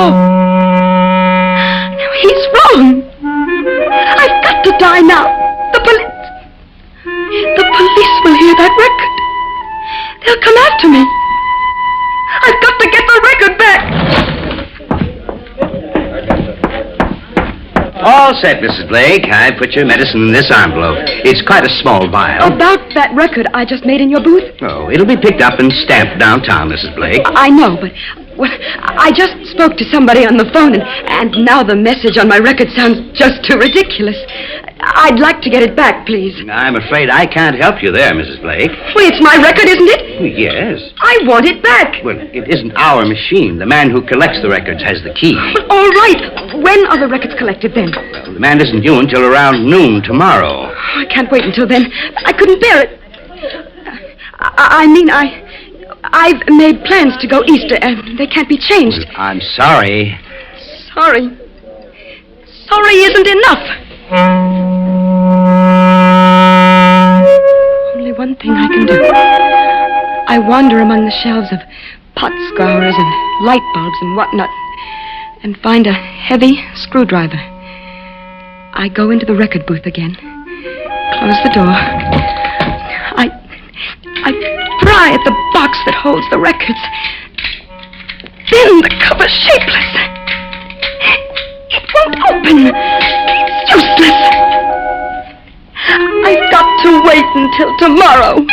Oh. No, he's wrong. I've got to die now. The police will hear that record. They'll come after me. I've got to get the record back. all set, Mrs. Blake. I put your medicine in this envelope. It's quite a small vial. About that record I just made in your booth? Oh, it'll be picked up and stamped downtown, Mrs. Blake. I know, but I just spoke to somebody on the phone, and now the message on my record sounds just too ridiculous. I'd like to get it back, please. I'm afraid I can't help you there, Mrs. Blake. Well, it's my record, isn't it? Yes. I want it back. Well, it isn't our machine. The man who collects the records has the key. Well, all right. When are the records collected then? Well, the man isn't due until around noon tomorrow. I can't wait until then. I couldn't bear it. I've made plans to go east, and they can't be changed. Well, I'm sorry. Sorry. Sorry isn't enough. Only one thing I can do. I wander among the shelves of pot scourers and light bulbs and whatnot and find a heavy screwdriver. I go into the record booth again, close the door. I pry at the box that holds the records. Then the cover's shapeless. It won't open. It's useless. I've got to wait until tomorrow.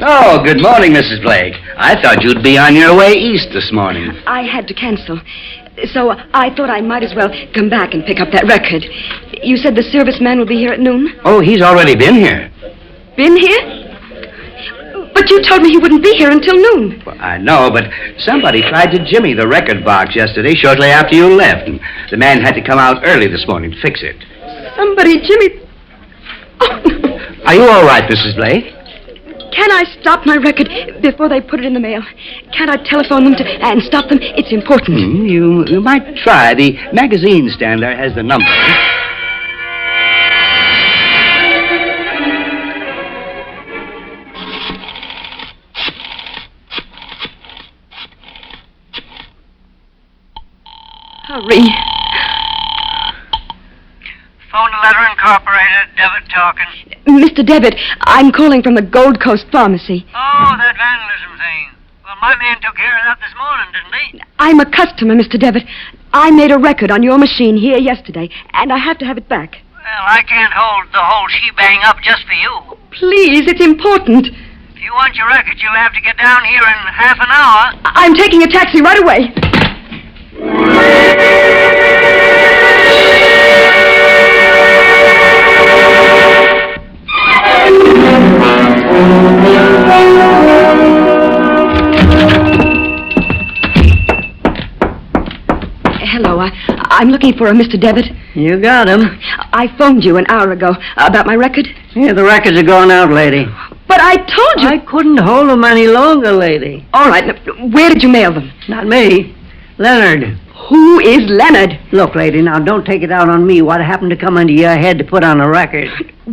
Oh, good morning, Mrs. Blake. I thought you'd be on your way east this morning. I had to cancel. So I thought I might as well come back and pick up that record. You said the serviceman will be here at noon? Oh, he's already been here. Been here? But you told me he wouldn't be here until noon. Well, I know, but somebody tried to jimmy the record box yesterday shortly after you left, and the man had to come out early this morning to fix it. Somebody jimmied... Oh, no. Are you all right, Mrs. Blake? Can I stop my record before they put it in the mail? Can't I telephone them and stop them? It's important. You might try. The magazine stand there has the number. Hurry. Phone to Letter Incorporated, Devitt talking. Mr. Devitt, I'm calling from the Gold Coast Pharmacy. Oh, that vandalism thing. Well, my man took care of that this morning, didn't he? I'm a customer, Mr. Devitt. I made a record on your machine here yesterday, and I have to have it back. Well, I can't hold the whole shebang up just for you. Please, it's important. If you want your record, you'll have to get down here in half an hour. I'm taking a taxi right away. Hello, I'm looking for a Mr. Devitt. You got him. I phoned you an hour ago about my record. Yeah, the records are going out, lady. But I told you... I couldn't hold them any longer, lady. All right, now, where did you mail them? Not me. Leonard. Who is Leonard? Look, lady, now don't take it out on me. What happened to come into your head to put on a record?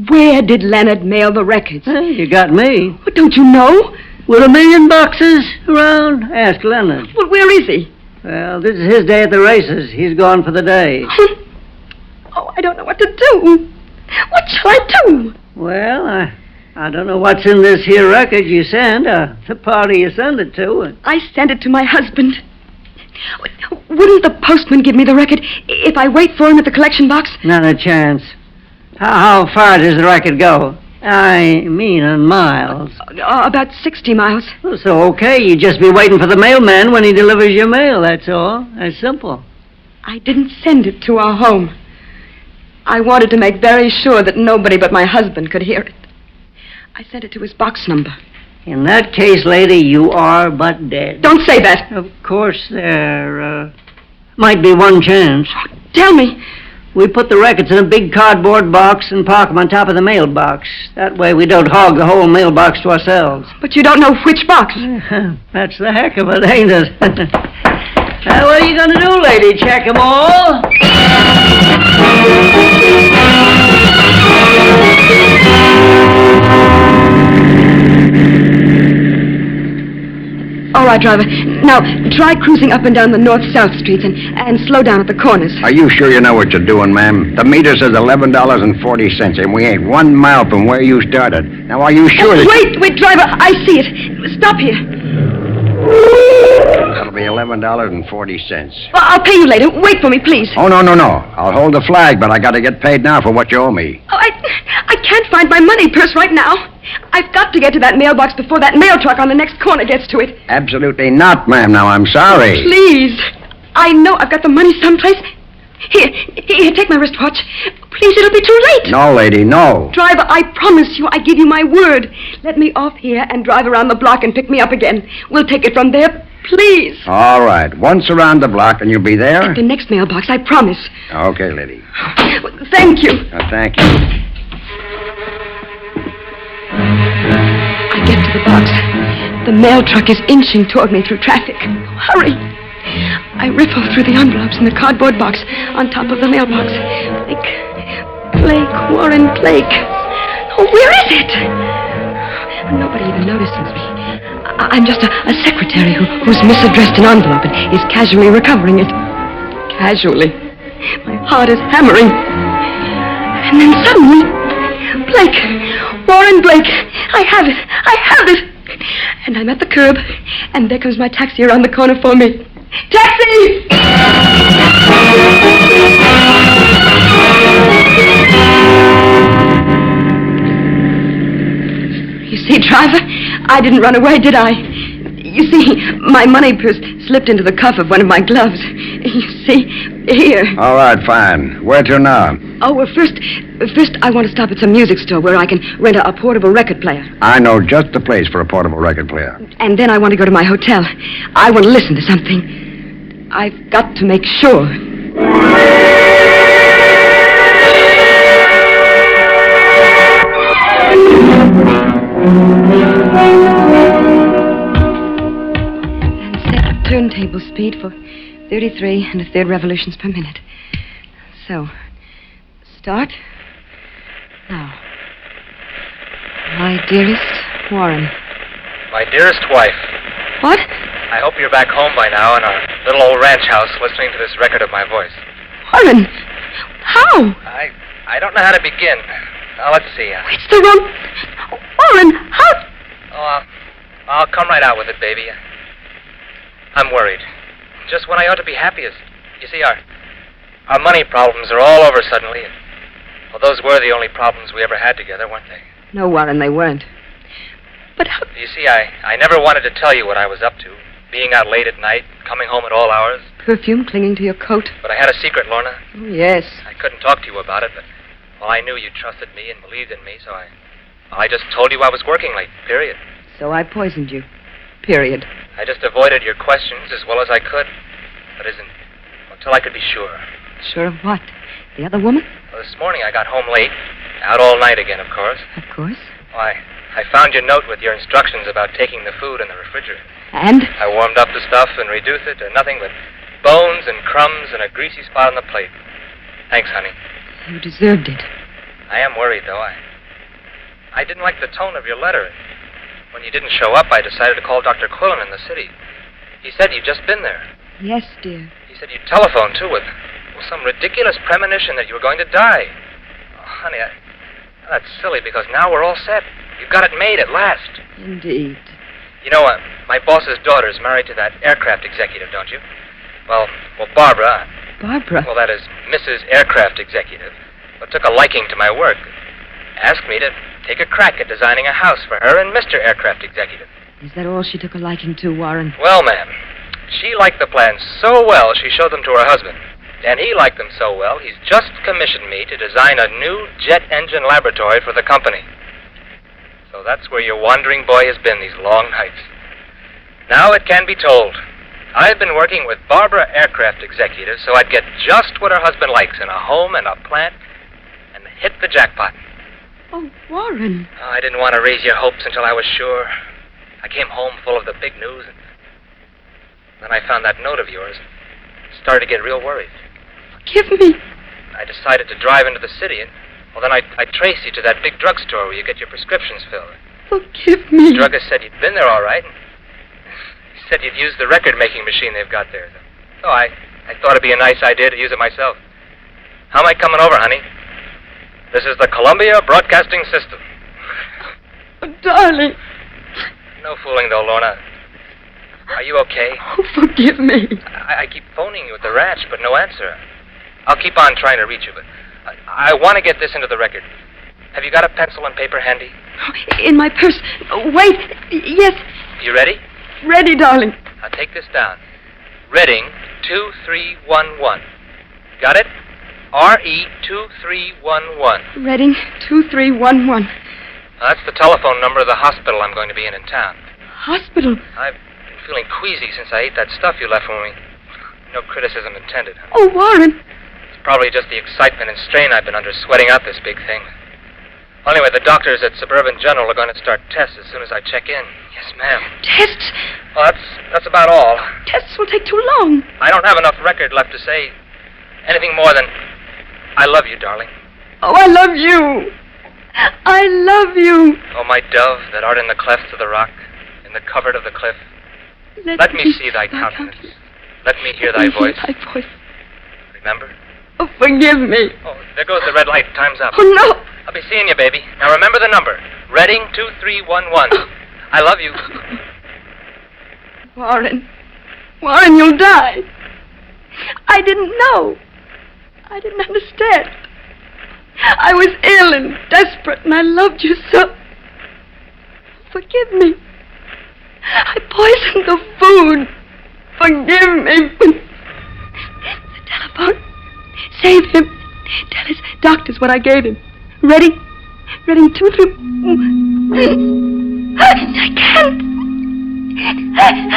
Where did Leonard mail the records? You got me. But don't you know? With 1,000,000 boxes around? Ask Leonard. Well, where is he? Well, this is his day at the races. He's gone for the day. Oh, I don't know what to do. What shall I do? Well, I don't know what's in this here record you sent, the party you send it to. I sent it to my husband. Wouldn't the postman give me the record if I wait for him at the collection box? Not a chance. How far does the record go? I mean in miles. About 60 miles. Well, so, okay, you just be waiting for the mailman when he delivers your mail, that's all. That's simple. I didn't send it to our home. I wanted to make very sure that nobody but my husband could hear it. I sent it to his box number. In that case, lady, you are but dead. Don't say that. Of course, there might be one chance. Tell me. We put the records in a big cardboard box and park them on top of the mailbox. That way we don't hog the whole mailbox to ourselves. But you don't know which box. That's the heck of it, ain't it? What are you going to do, lady? Check them all? All right, driver. Now, try cruising up and down the north-south streets and slow down at the corners. Are you sure you know what you're doing, ma'am? The meter says $11.40, and we ain't 1 mile from where you started. Now, are you sure that... Wait, driver. I see it. Stop here. That'll be $11.40. Well, I'll pay you later. Wait for me, please. Oh, no. I'll hold the flag, but I got to get paid now for what you owe me. Oh, I can't find my money purse right now. I've got to get to that mailbox before that mail truck on the next corner gets to it. Absolutely not, ma'am. Now, I'm sorry. Please. I know I've got the money someplace. Here, take my wristwatch. Please, it'll be too late. No, lady, no. Driver, I promise you, I give you my word. Let me off here and drive around the block and pick me up again. We'll take it from there, please. All right. Once around the block and you'll be there? At the next mailbox, I promise. Okay, lady. Thank you. Thank you. I get to the box. The mail truck is inching toward me through traffic. Hurry. I riffle through the envelopes in the cardboard box on top of the mailbox. Blake, Warren Blake. Oh, where is it? Nobody even notices me. I'm just a secretary who's misaddressed an envelope and is casually recovering it. Casually. My heart is hammering. And then suddenly, Blake, Warren Blake, I have it. And I'm at the curb, and there comes my taxi around the corner for me. Taxi! You see, driver, I didn't run away, did I? You see, my money purse slipped into the cuff of one of my gloves. You see, here. All right, fine. Where to now? Oh, well, first, I want to stop at some music store where I can rent a portable record player. I know just the place for a portable record player. And then I want to go to my hotel. I want to listen to something. I've got to make sure. And set turntable speed for 33 1/3 revolutions per minute. So, start now. My dearest Warren. My dearest wife. What? I hope you're back home by now in our little old ranch house listening to this record of my voice. Warren! How? I don't know how to begin. Now, let's see. It's the wrong... Warren, how... Oh, I'll come right out with it, baby. I'm worried. Just when I ought to be happiest. You see, our money problems are all over suddenly. And, well, those were the only problems we ever had together, weren't they? No, Warren, they weren't. But how... You see, I never wanted to tell you what I was up to. Being out late at night, coming home at all hours. Perfume clinging to your coat. But I had a secret, Lorna. Oh, yes. I couldn't talk to you about it, but, well, I knew you trusted me and believed in me, so I just told you I was working late, period. So I poisoned you, period. I just avoided your questions as well as I could. That isn't until I could be sure. Sure of what? The other woman? Well, this morning I got home late. Out all night again, of course. Of course. Why, I found your note with your instructions about taking the food in the refrigerator. And? I warmed up the stuff and reduced it to nothing but bones and crumbs and a greasy spot on the plate. Thanks, honey. You deserved it. I am worried, though. I didn't like the tone of your letter. When you didn't show up, I decided to call Dr. Quillen in the city. He said you'd just been there. Yes, dear. He said you'd telephoned, too, with some ridiculous premonition that you were going to die. Oh, honey, that's silly, because now we're all set. You've got it made at last. Indeed. You know, my boss's daughter's married to that aircraft executive, don't you? Well, Barbara... Barbara? Well, that is Mrs. Aircraft Executive, but took a liking to my work. Asked me to take a crack at designing a house for her and Mr. Aircraft Executive. Is that all she took a liking to, Warren? Well, ma'am, she liked the plans so well she showed them to her husband. And he liked them so well, he's just commissioned me to design a new jet engine laboratory for the company. So that's where your wandering boy has been these long nights. Now it can be told. I've been working with Barbara Aircraft Executive so I'd get just what her husband likes in a home and a plant and hit the jackpot. Oh, Warren. Oh, I didn't want to raise your hopes until I was sure. I came home full of the big news, and then I found that note of yours and started to get real worried. Forgive me. I decided to drive into the city, and well, then I traced you to that big drugstore where you get your prescriptions filled. Forgive me. The druggist said you'd been there all right. said you'd use the record-making machine they've got there. So I thought it'd be a nice idea to use it myself. How am I coming over, honey? This is the Columbia Broadcasting System. Oh, darling. No fooling, though, Lorna. Are you okay? Oh, forgive me. I keep phoning you at the ranch, but no answer. I'll keep on trying to reach you, but I want to get this into the record. Have you got a pencil and paper handy? In my purse. Wait. Yes. You ready? Ready, darling. Now take this down. Reading 2311. Got it? RE2311. Reading 2311. That's the telephone number of the hospital I'm going to be in town. Hospital? I've been feeling queasy since I ate that stuff you left for me. No criticism intended. Oh, Warren. It's probably just the excitement and strain I've been under sweating out this big thing. Well, anyway, the doctors at Suburban General are going to start tests as soon as I check in. Yes, ma'am. Tests? Well, that's about all. Tests will take too long. I don't have enough record left to say anything more than, I love you, darling. Oh, I love you. I love you. Oh, my dove that art in the clefts of the rock, in the covert of the cliff. Let me see thy countenance. Let me hear thy voice. Remember? Oh, forgive me. Oh, there goes the red light. Time's up. Oh, no. I'll be seeing you, baby. Now remember the number. Reading 2311. I love you. Warren. Warren, you'll die. I didn't know. I didn't understand. I was ill and desperate, and I loved you so. Forgive me. I poisoned the food. Forgive me. The telephone. Save him. Tell his doctors what I gave him. Ready? Ready, 2, 3. I can't. I can't.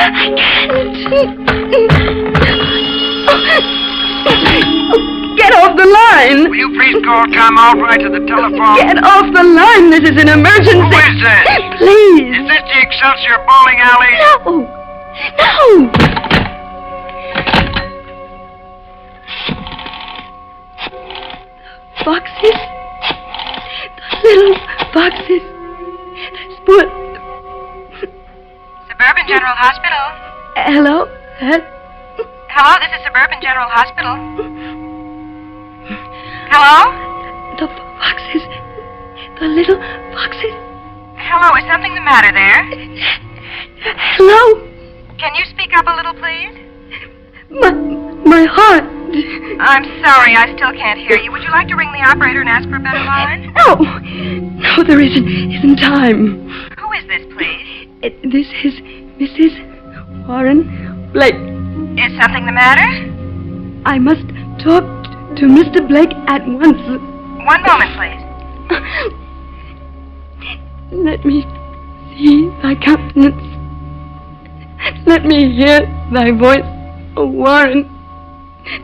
Get off the line. Will you please call time out right to the telephone? Get off the line. This is an emergency. Who is this? Please. Is this the Excelsior Bowling Alley? No. No. Boxes. The little boxes. That's what. Suburban General Hospital. Hello? Hello, this is Suburban General Hospital. Hello? The boxes. The little boxes. Hello, is something the matter there? Hello? Can you speak up a little, please? My heart. I'm sorry, I still can't hear you. Would you like to ring the operator and ask for a better line? No. No, there isn't time. Who is this, please? This is Mrs. Warren Blake. Is something the matter? I must talk to Mr. Blake at once. One moment, please. Let me see thy countenance. Let me hear thy voice, oh Warren.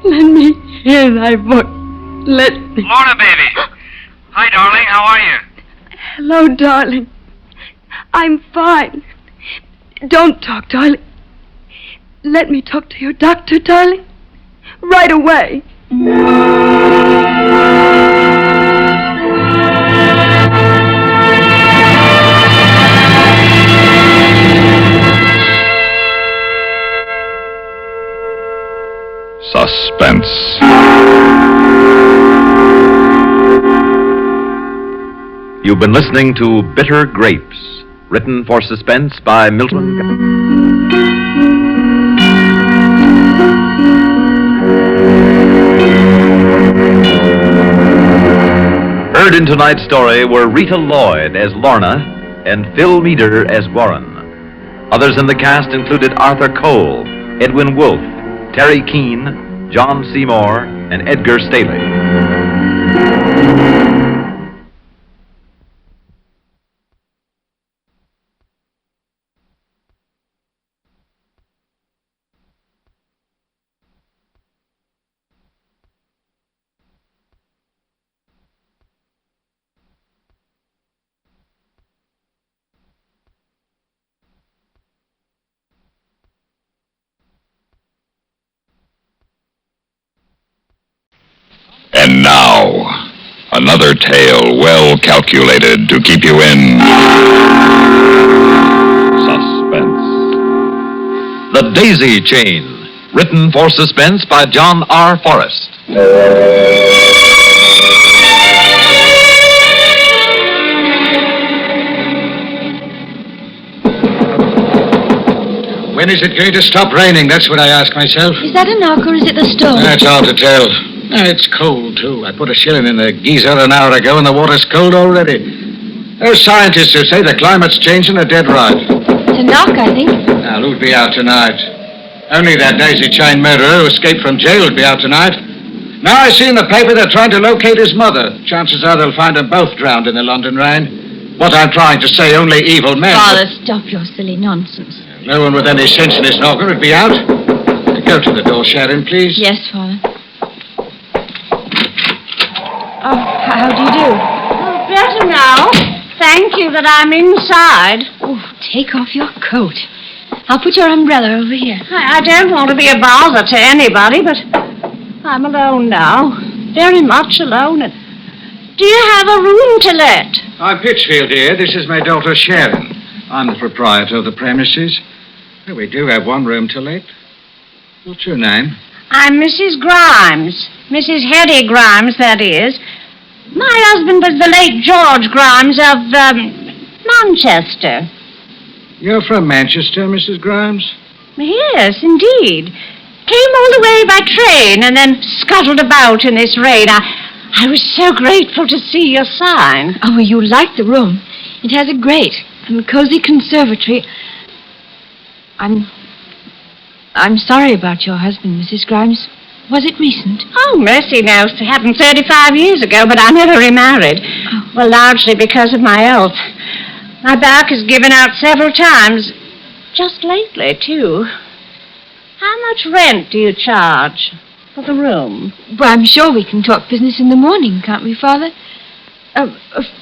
Let me hear thy voice. Let me... Lorna, baby. Hi, darling. How are you? Hello, darling. I'm fine. Don't talk, darling. Let me talk to your doctor, darling. Right away. Suspense. You've been listening to Bitter Grapes, written for Suspense by Milton. Heard in tonight's story were Rita Lloyd as Lorna and Phil Meader as Warren. Others in the cast included Arthur Cole, Edwin Wolfe, Terry Keane, John Seymour, and Edgar Staley. And now, another tale well calculated to keep you in suspense. The Daisy Chain, written for Suspense by John R. Forrest. When is it going to stop raining? That's what I ask myself. Is that a knock or is it the storm? That's hard to tell. It's cold, too. I put a shilling in the geyser an hour ago, and the water's cold already. Those scientists who say the climate's changing are dead right. It's a knock, I think. Now, who'd be out tonight? Only that daisy chain murderer who escaped from jail would be out tonight. Now I see in the paper they're trying to locate his mother. Chances are they'll find them both drowned in the London rain. What I'm trying to say, only evil men... Father, stop your silly nonsense. No one with any sense in his knocker would be out. Go to the door, Sharon, please. Yes, Father. Oh, how do you do? Oh, better now. Thank you that I'm inside. Oh, take off your coat. I'll put your umbrella over here. I don't want to be a bother to anybody, but I'm alone now. Very much alone. And do you have a room to let? I'm Pitchfield here. This is my daughter, Sharon. I'm the proprietor of the premises. Well, we do have one room to let. What's your name? I'm Mrs. Grimes. Mrs. Hetty Grimes, that is. My husband was the late George Grimes of, Manchester. You're from Manchester, Mrs. Grimes? Yes, indeed. Came all the way by train and then scuttled about in this rain. I was so grateful to see your sign. Oh, you like the room. It has a grate and cozy conservatory. I'm sorry about your husband, Mrs. Grimes. Was it recent? Oh, mercy knows. It happened 35 years ago, but I never remarried. Oh. Well, largely because of my health. My back has given out several times. Just lately, too. How much rent do you charge for the room? Well, I'm sure we can talk business in the morning, can't we, Father?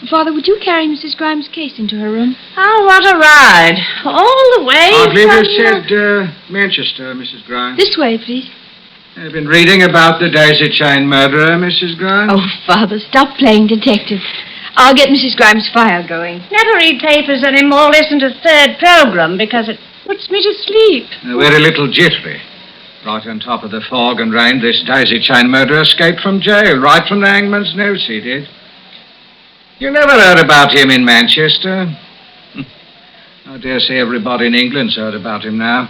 Father, would you carry Mrs. Grimes' case into her room? Oh, what a ride. All the way I believe you said Manchester, Mrs. Grimes. This way, please. I've been reading about the daisy chain murderer, Mrs. Grimes. Oh, Father, stop playing detective. I'll get Mrs. Grimes' file going. Never read papers anymore. Listen to third program because it puts me to sleep. We're a little jittery. Right on top of the fog and rain, this daisy chain murderer escaped from jail, right from the hangman's noose, he did. You never heard about him in Manchester? I dare say everybody in England's heard about him now.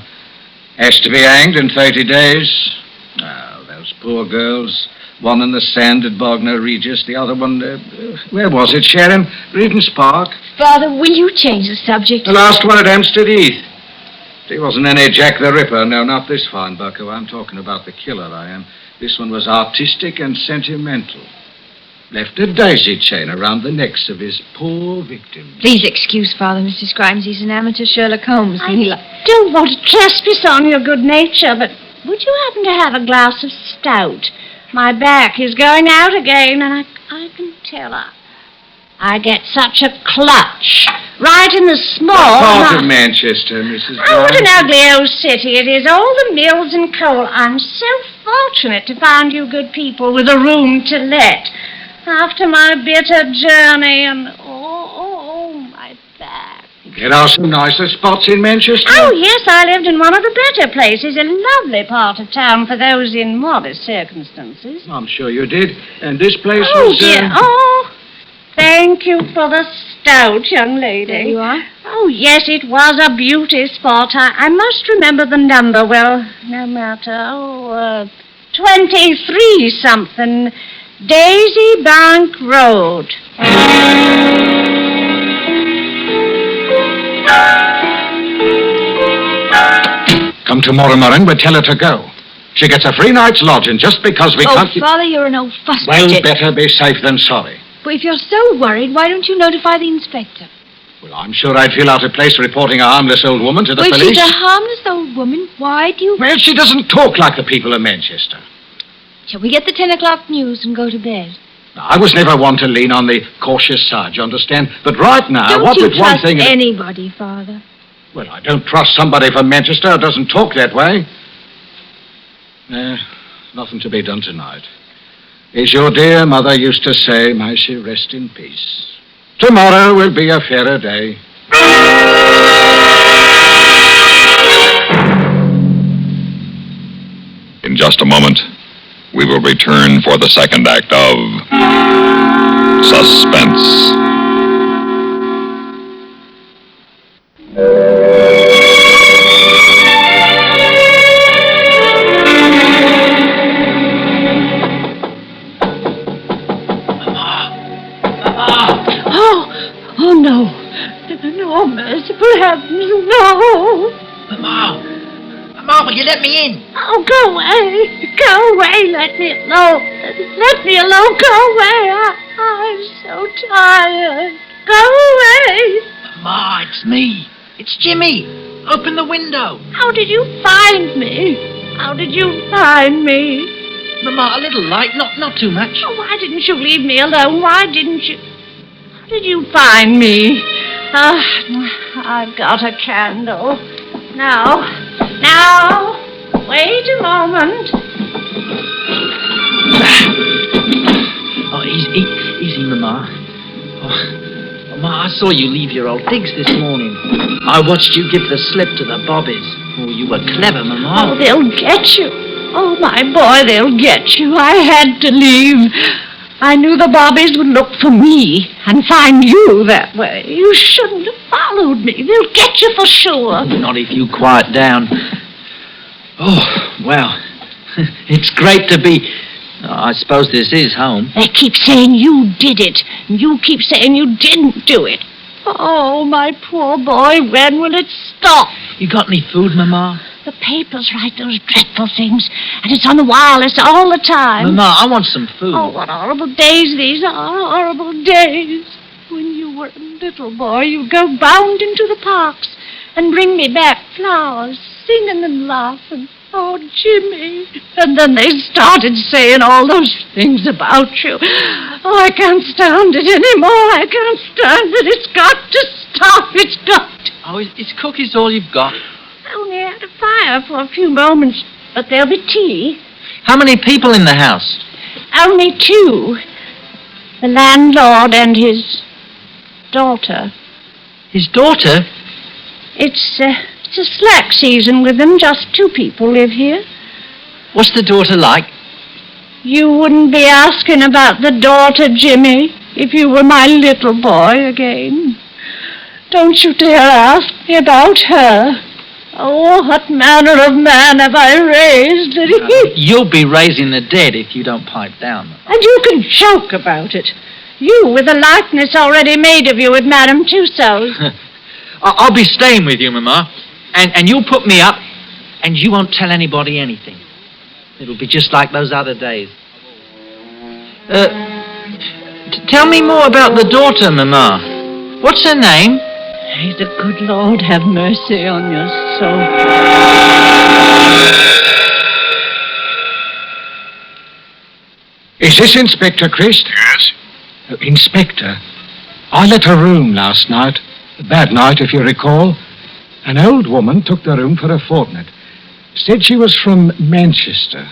Has to be hanged in 30 days. Oh, those poor girls. One in the sand at Bognor Regis, the other one... where was it, Sharon? Regent's Park. Father, will you change the subject? The last one at Hampstead Heath. He wasn't any Jack the Ripper. No, not this fine bucko. I'm talking about the killer, I am. This one was artistic and sentimental. Left a daisy chain around the necks of his poor victims. Please excuse Father, Mrs. Grimes. He's an amateur Sherlock Holmes. I don't want to trespass on your good nature, but would you happen to have a glass of stout? My back is going out again, and I can tell her. I get such a clutch. Right in the small... What part of Manchester, Mrs. Grimes? Oh, what an ugly old city it is. All the mills and coal. I'm so fortunate to find you good people with a room to let. After my bitter journey and, my back. There are some nicer spots in Manchester. Oh, yes, I lived in one of the better places. A lovely part of town for those in modest circumstances. I'm sure you did. And this place was... Oh, dear. Oh, thank you for the stout, young lady. There you are. Oh, yes, it was a beauty spot. I must remember the number. Well, no matter. 23 something. Daisy Bank Road. Come tomorrow morning, we'll tell her to go. She gets a free night's lodging just because we can't... Oh, Father, you're an old fuss Well, budget. better be safe than sorry. But if you're so worried, why don't you notify the inspector? Well, I'm sure I'd feel out of place reporting a harmless old woman to the Well, police. if she's a harmless old woman, why do you... Well, she doesn't talk like the people of Manchester. Shall we get the 10 o'clock news and go to bed? I was never one to lean on the cautious side, you understand? But right now, Don't what you with one trust thing... anybody, Father? Well, I don't trust somebody from Manchester who doesn't talk that way. Nothing to be done tonight. As your dear mother used to say, may she rest in peace. Tomorrow will be a fairer day. just a moment, we will return for the second act of Suspense. Oh, no. No, merciful heavens, no. Mama, will you let me in? Oh, go away. Go away. Let me alone. Let me alone. Go away. I'm so tired. Go away. Ma, it's me. It's Jimmy. Open the window. How did you find me? How did you find me? Mama, a little light, not too much. Oh, why didn't you leave me alone? Why didn't you? How did you find me? I've got a candle. Now, wait a moment. Oh, easy, Mama. Oh, Ma, I saw you leave your old digs this morning. I watched you give the slip to the bobbies. Oh, you were clever, Mama. Oh, they'll get you. Oh, my boy, they'll get you. I had to leave. I knew the bobbies would look for me and find you that way. You shouldn't have followed me. They'll get you for sure. Not if you quiet down. Oh, well, it's great to be... I suppose this is home. They keep saying you did it, and you keep saying you didn't do it. Oh, my poor boy, when will it stop? You got any food, Mama? The papers write those dreadful things, and it's on the wireless all the time. Mama, I want some food. Oh, what horrible days these are, horrible days. When you were a little boy, you'd go bounding to the parks and bring me back flowers, singing and laughing. Oh, Jimmy. And then they started saying all those things about you. Oh, I can't stand it anymore. I can't stand it. It's got to stop. It's got to. Oh, is cookies all you've got? I only had a fire for a few moments, but there'll be tea. How many people in the house? Only 2. The landlord and his daughter. His daughter? It's a slack season with them. Just 2 people live here. What's the daughter like? You wouldn't be asking about the daughter, Jimmy, if you were my little boy again. Don't you dare ask me about her. Oh, what manner of man have I raised that he... You'll be raising the dead if you don't pipe down. And you can joke about it. You, with a likeness already made of you with Madame Tussaud's. I'll be staying with you, Mama. And you'll put me up, and you won't tell anybody anything. It'll be just like those other days. Tell me more about the daughter, Mama. What's her name? May the good Lord have mercy on your soul. Is this Inspector Christ? Yes? Inspector, I let a room last night. A bad night, if you recall. An old woman took the room for a fortnight. Said she was from Manchester.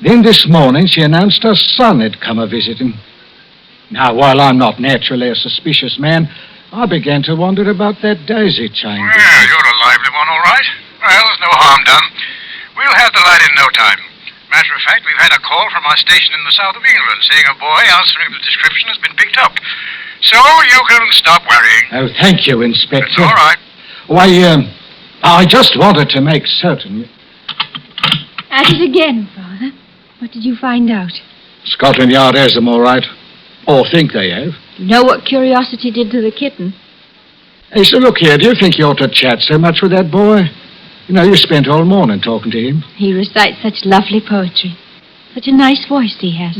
Then this morning she announced her son had come a-visiting. Now, while I'm not naturally a suspicious man, I began to wonder about that daisy chain. Well, you're a lively one, all right. Well, there's no harm done. We'll have the light in no time. Matter of fact, we've had a call from our station in the south of England saying a boy answering the description has been picked up. So you can stop worrying. Oh, thank you, Inspector. It's all right. Why, I just wanted to make certain. At it again, Father. What did you find out? Scotland Yard has them all right. Or think they have. You know what curiosity did to the kitten? Hey, so look here, do you think you ought to chat so much with that boy? You know, you spent all morning talking to him. He recites such lovely poetry. Such a nice voice he has.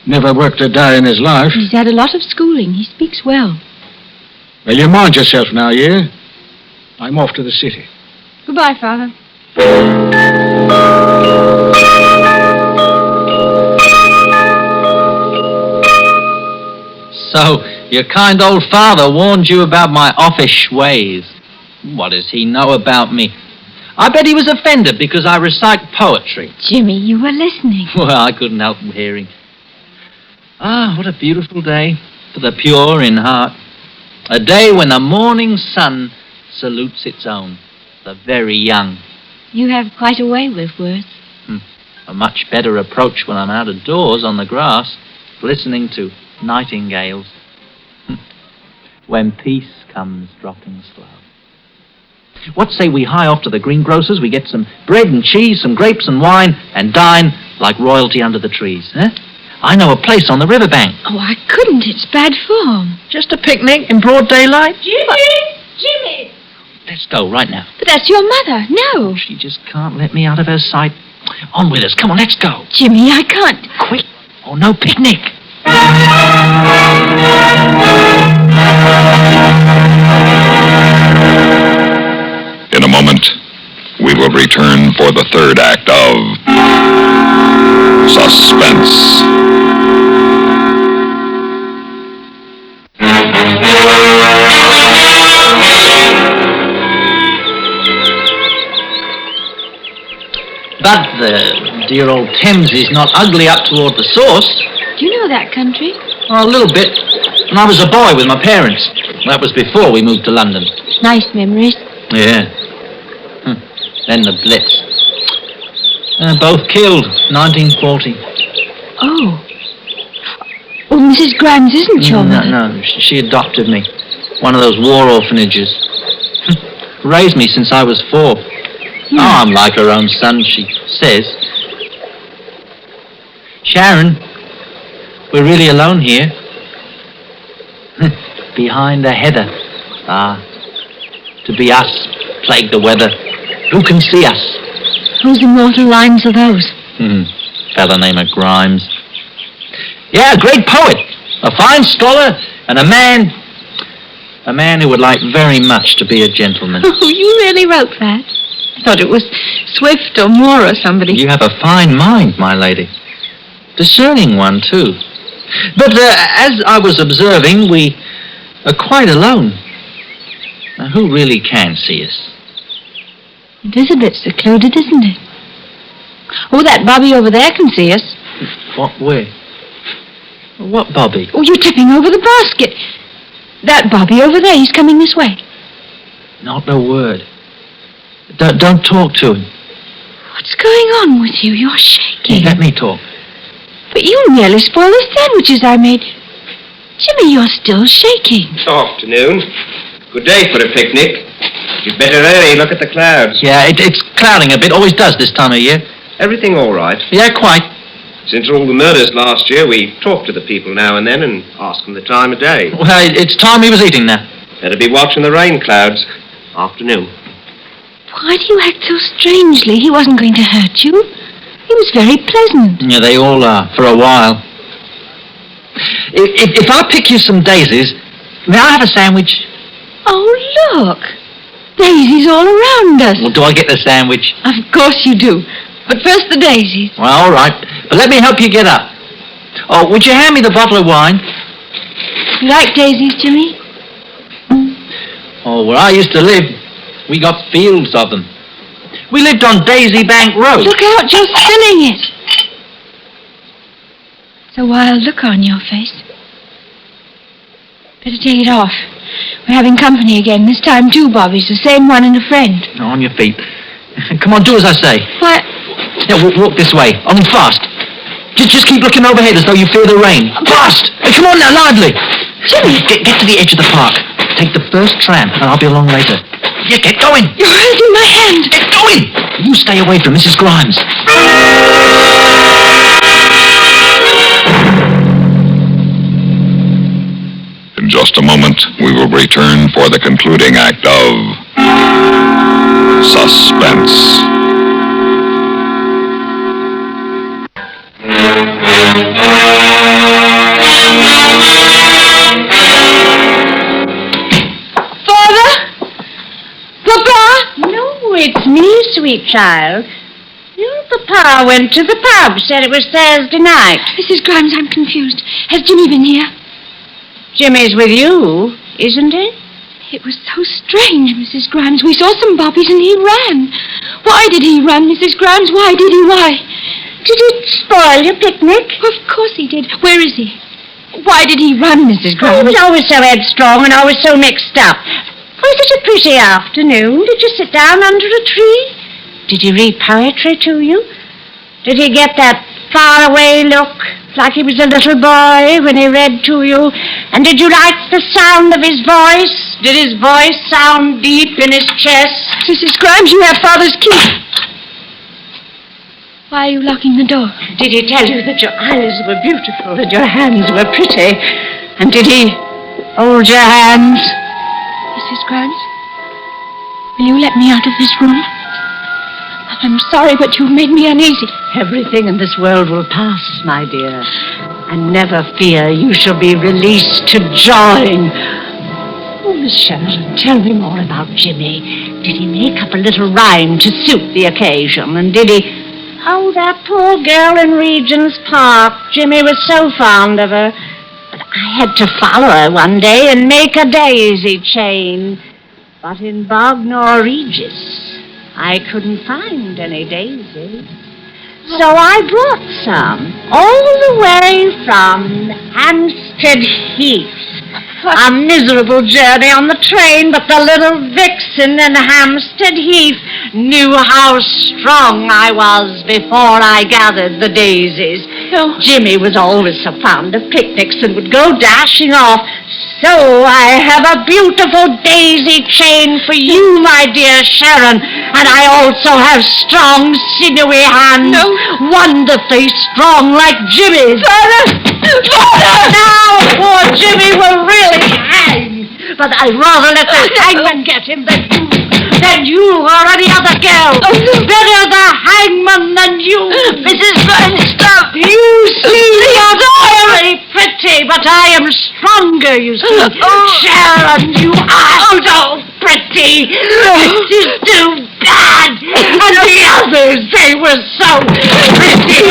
Never worked a day in his life. He's had a lot of schooling. He speaks well. Well, you mind yourself now, yeah? I'm off to the city. Goodbye, Father. So, your kind old father warned you about my offish ways. What does he know about me? I bet he was offended because I recite poetry. Jimmy, you were listening. Well, I couldn't help hearing. Ah, what a beautiful day for the pure in heart. A day when the morning sun salutes its own, the very young. You have quite a way with words. a much better approach when I'm out of doors on the grass, listening to nightingales. When peace comes dropping slow. What say we hie off to the greengrocer's, we get some bread and cheese, some grapes and wine, and dine like royalty under the trees, eh? I know a place on the riverbank. Oh, I couldn't. It's bad form. Just a picnic in broad daylight? Jimmy! Let's go right now. But that's your mother. No. She just can't let me out of her sight. On with us. Come on, let's go. Jimmy, I can't. Quick, or no picnic. In a moment, we will return for the third act of Suspense. But the dear old Thames is not ugly up toward the source. Do you know that country? Oh, a little bit. When I was a boy with my parents. That was before we moved to London. Nice memories. Yeah. Then the Blitz. Both killed, 1940. Oh. Well, Mrs. Grimes isn't your mother. No, she adopted me. One of those war orphanages. Raised me since I was 4. Oh, I'm like her own son, she says. Sharon, we're really alone here. Behind a heather. To be us, plague the weather. Who can see us? Whose immortal lines are those? Fella named Grimes. Yeah, a great poet. A fine scholar, and a man who would like very much to be a gentleman. Oh, you really wrote that? I thought it was Swift or Moore or somebody. You have a fine mind, my lady. Discerning one, too. But as I was observing, we are quite alone. Now, who really can see us? It is a bit secluded, isn't it? Oh, that Bobby over there can see us. What way? What Bobby? Oh, you're tipping over the basket. That Bobby over there, he's coming this way. Not a word. Don't talk to him. What's going on with you? You're shaking. Let me talk. But you nearly spoiled the sandwiches I made. Jimmy, you're still shaking. Afternoon. Good day for a picnic. You'd better hurry, look at the clouds. Yeah, it's clouding a bit, always does this time of year. Everything all right? Yeah, quite. Since all the murders last year, we talk to the people now and then and ask them the time of day. Well, it's time he was eating now. Better be watching the rain clouds. Afternoon. Why do you act so strangely? He wasn't going to hurt you. He was very pleasant. Yeah, they all are, for a while. If I pick you some daisies, may I have a sandwich? Oh, look. Daisies all around us. Well, do I get the sandwich? Of course you do. But first the daisies. Well, all right. But let me help you get up. Oh, would you hand me the bottle of wine? You like daisies, Jimmy? Oh, where I used to live, we got fields of them. We lived on Daisy Bank Road. Look out, you're spilling it. It's a wild look on your face. Better take it off. We're having company again. This time, 2 Bobbies, the same one and a friend. On your feet. Come on, do as I say. What? Yeah, walk this way. Only fast. Just keep looking overhead as though you fear the rain. Fast! Hey, come on now, lively! Jimmy! Get to the edge of the park. Take the first tram, and I'll be along later. Yeah, get going! You're holding my hand! Get going! You stay away from Mrs. Grimes. In just a moment, we will return for the concluding act of Suspense. Father? Papa? No, it's me, sweet child. Your papa went to the pub, said it was Thursday night. Mrs. Grimes, I'm confused. Has Jimmy been here? Jimmy's with you, isn't he? It was so strange, Mrs. Grimes. We saw some bobbies and he ran. Why did he run, Mrs. Grimes? Why did he? Why? Did it spoil your picnic? Of course he did. Where is he? Why did he run, Mrs. Grimes? He was always so headstrong and always so mixed up. Was it a pretty afternoon? Did you sit down under a tree? Did he read poetry to you? Did he get that faraway look, like he was a little boy when he read to you? And did you like the sound of his voice? Did his voice sound deep in his chest? Mrs. Grimes, you have Father's key. Why are you locking the door? Did he tell you that your eyes were beautiful and your hands were pretty? And did he hold your hands? Mrs. Grimes, will you let me out of this room? I'm sorry, but you've made me uneasy. Everything in this world will pass, my dear. And never fear, you shall be released to join. Oh, Miss Sheridan, tell me more about Jimmy. Did he make up a little rhyme to suit the occasion? And did he... Oh, that poor girl in Regent's Park. Jimmy was so fond of her. But I had to follow her one day and make a daisy chain. But in Bognor Regis, I couldn't find any daisies. So I brought some, all the way from Hampstead Heath. A miserable journey on the train, but the little vixen in Hampstead Heath knew how strong I was before I gathered the daisies. Oh. Jimmy was always so fond of picnics and would go dashing off. So I have a beautiful daisy chain for you, my dear Sharon. And I also have strong, sinewy hands. No. Wonderfully strong like Jimmy's. Father! Father! Now poor Jimmy will really hang. But I'd rather let the hangman get him than you or any other girl. Oh, no. Better the hangman than you. Mrs. Burns, stop. You see, you're very pretty, but I am stronger, you see. Sharon, you are so pretty. This is too bad. And the others, they were so pretty.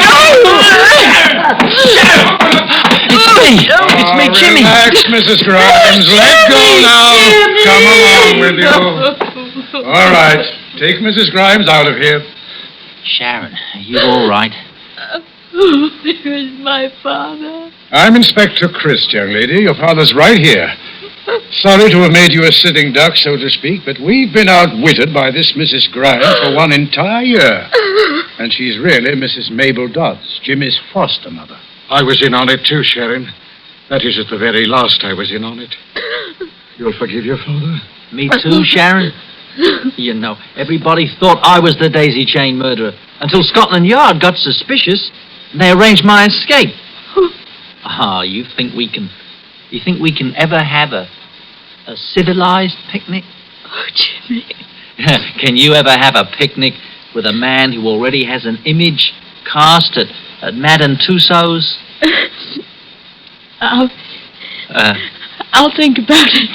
It's me, Jimmy. Relax, Mrs. Grimes. Let go now. Jimmy. Come along with you. All right. Take Mrs. Grimes out of here. Sharon, are you all right? Where is my father? I'm Inspector Christ, young lady. Your father's right here. Sorry to have made you a sitting duck, so to speak, but we've been outwitted by this Mrs. Grimes for one entire year. And she's really Mrs. Mabel Dodds, Jimmy's foster mother. I was in on it too, Sharon. That is, at the very last I was in on it. You'll forgive your father? Me too, Sharon. You know, everybody thought I was the daisy chain murderer until Scotland Yard got suspicious and they arranged my escape. You think we can ever have a civilized picnic? Oh, Jimmy. Can you ever have a picnic with a man who already has an image cast at Madame Tussauds? I'll think about it.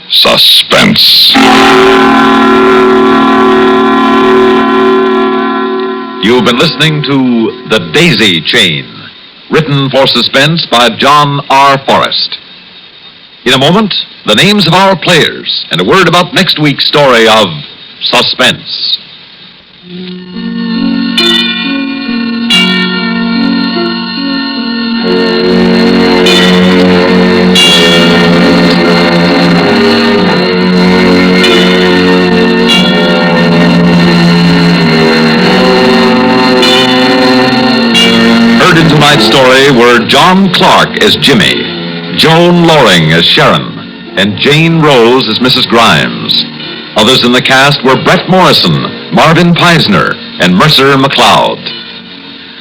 Suspense. You've been listening to The Daisy Chain, written for Suspense by John R. Forrest. In a moment, the names of our players and a word about next week's story of Suspense. Heard in tonight's story were John Clark as Jimmy, Joan Loring as Sharon, and Jane Rose as Mrs. Grimes. Others in the cast were Brett Morrison, Marvin Peisner, and Mercer McLeod.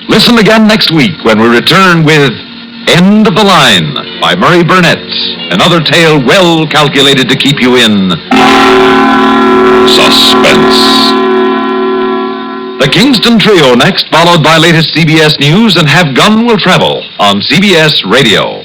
Listen again next week when we return with End of the Line by Murray Burnett, another tale well calculated to keep you in suspense. The Kingston Trio next, followed by latest CBS News and Have Gun Will Travel on CBS Radio.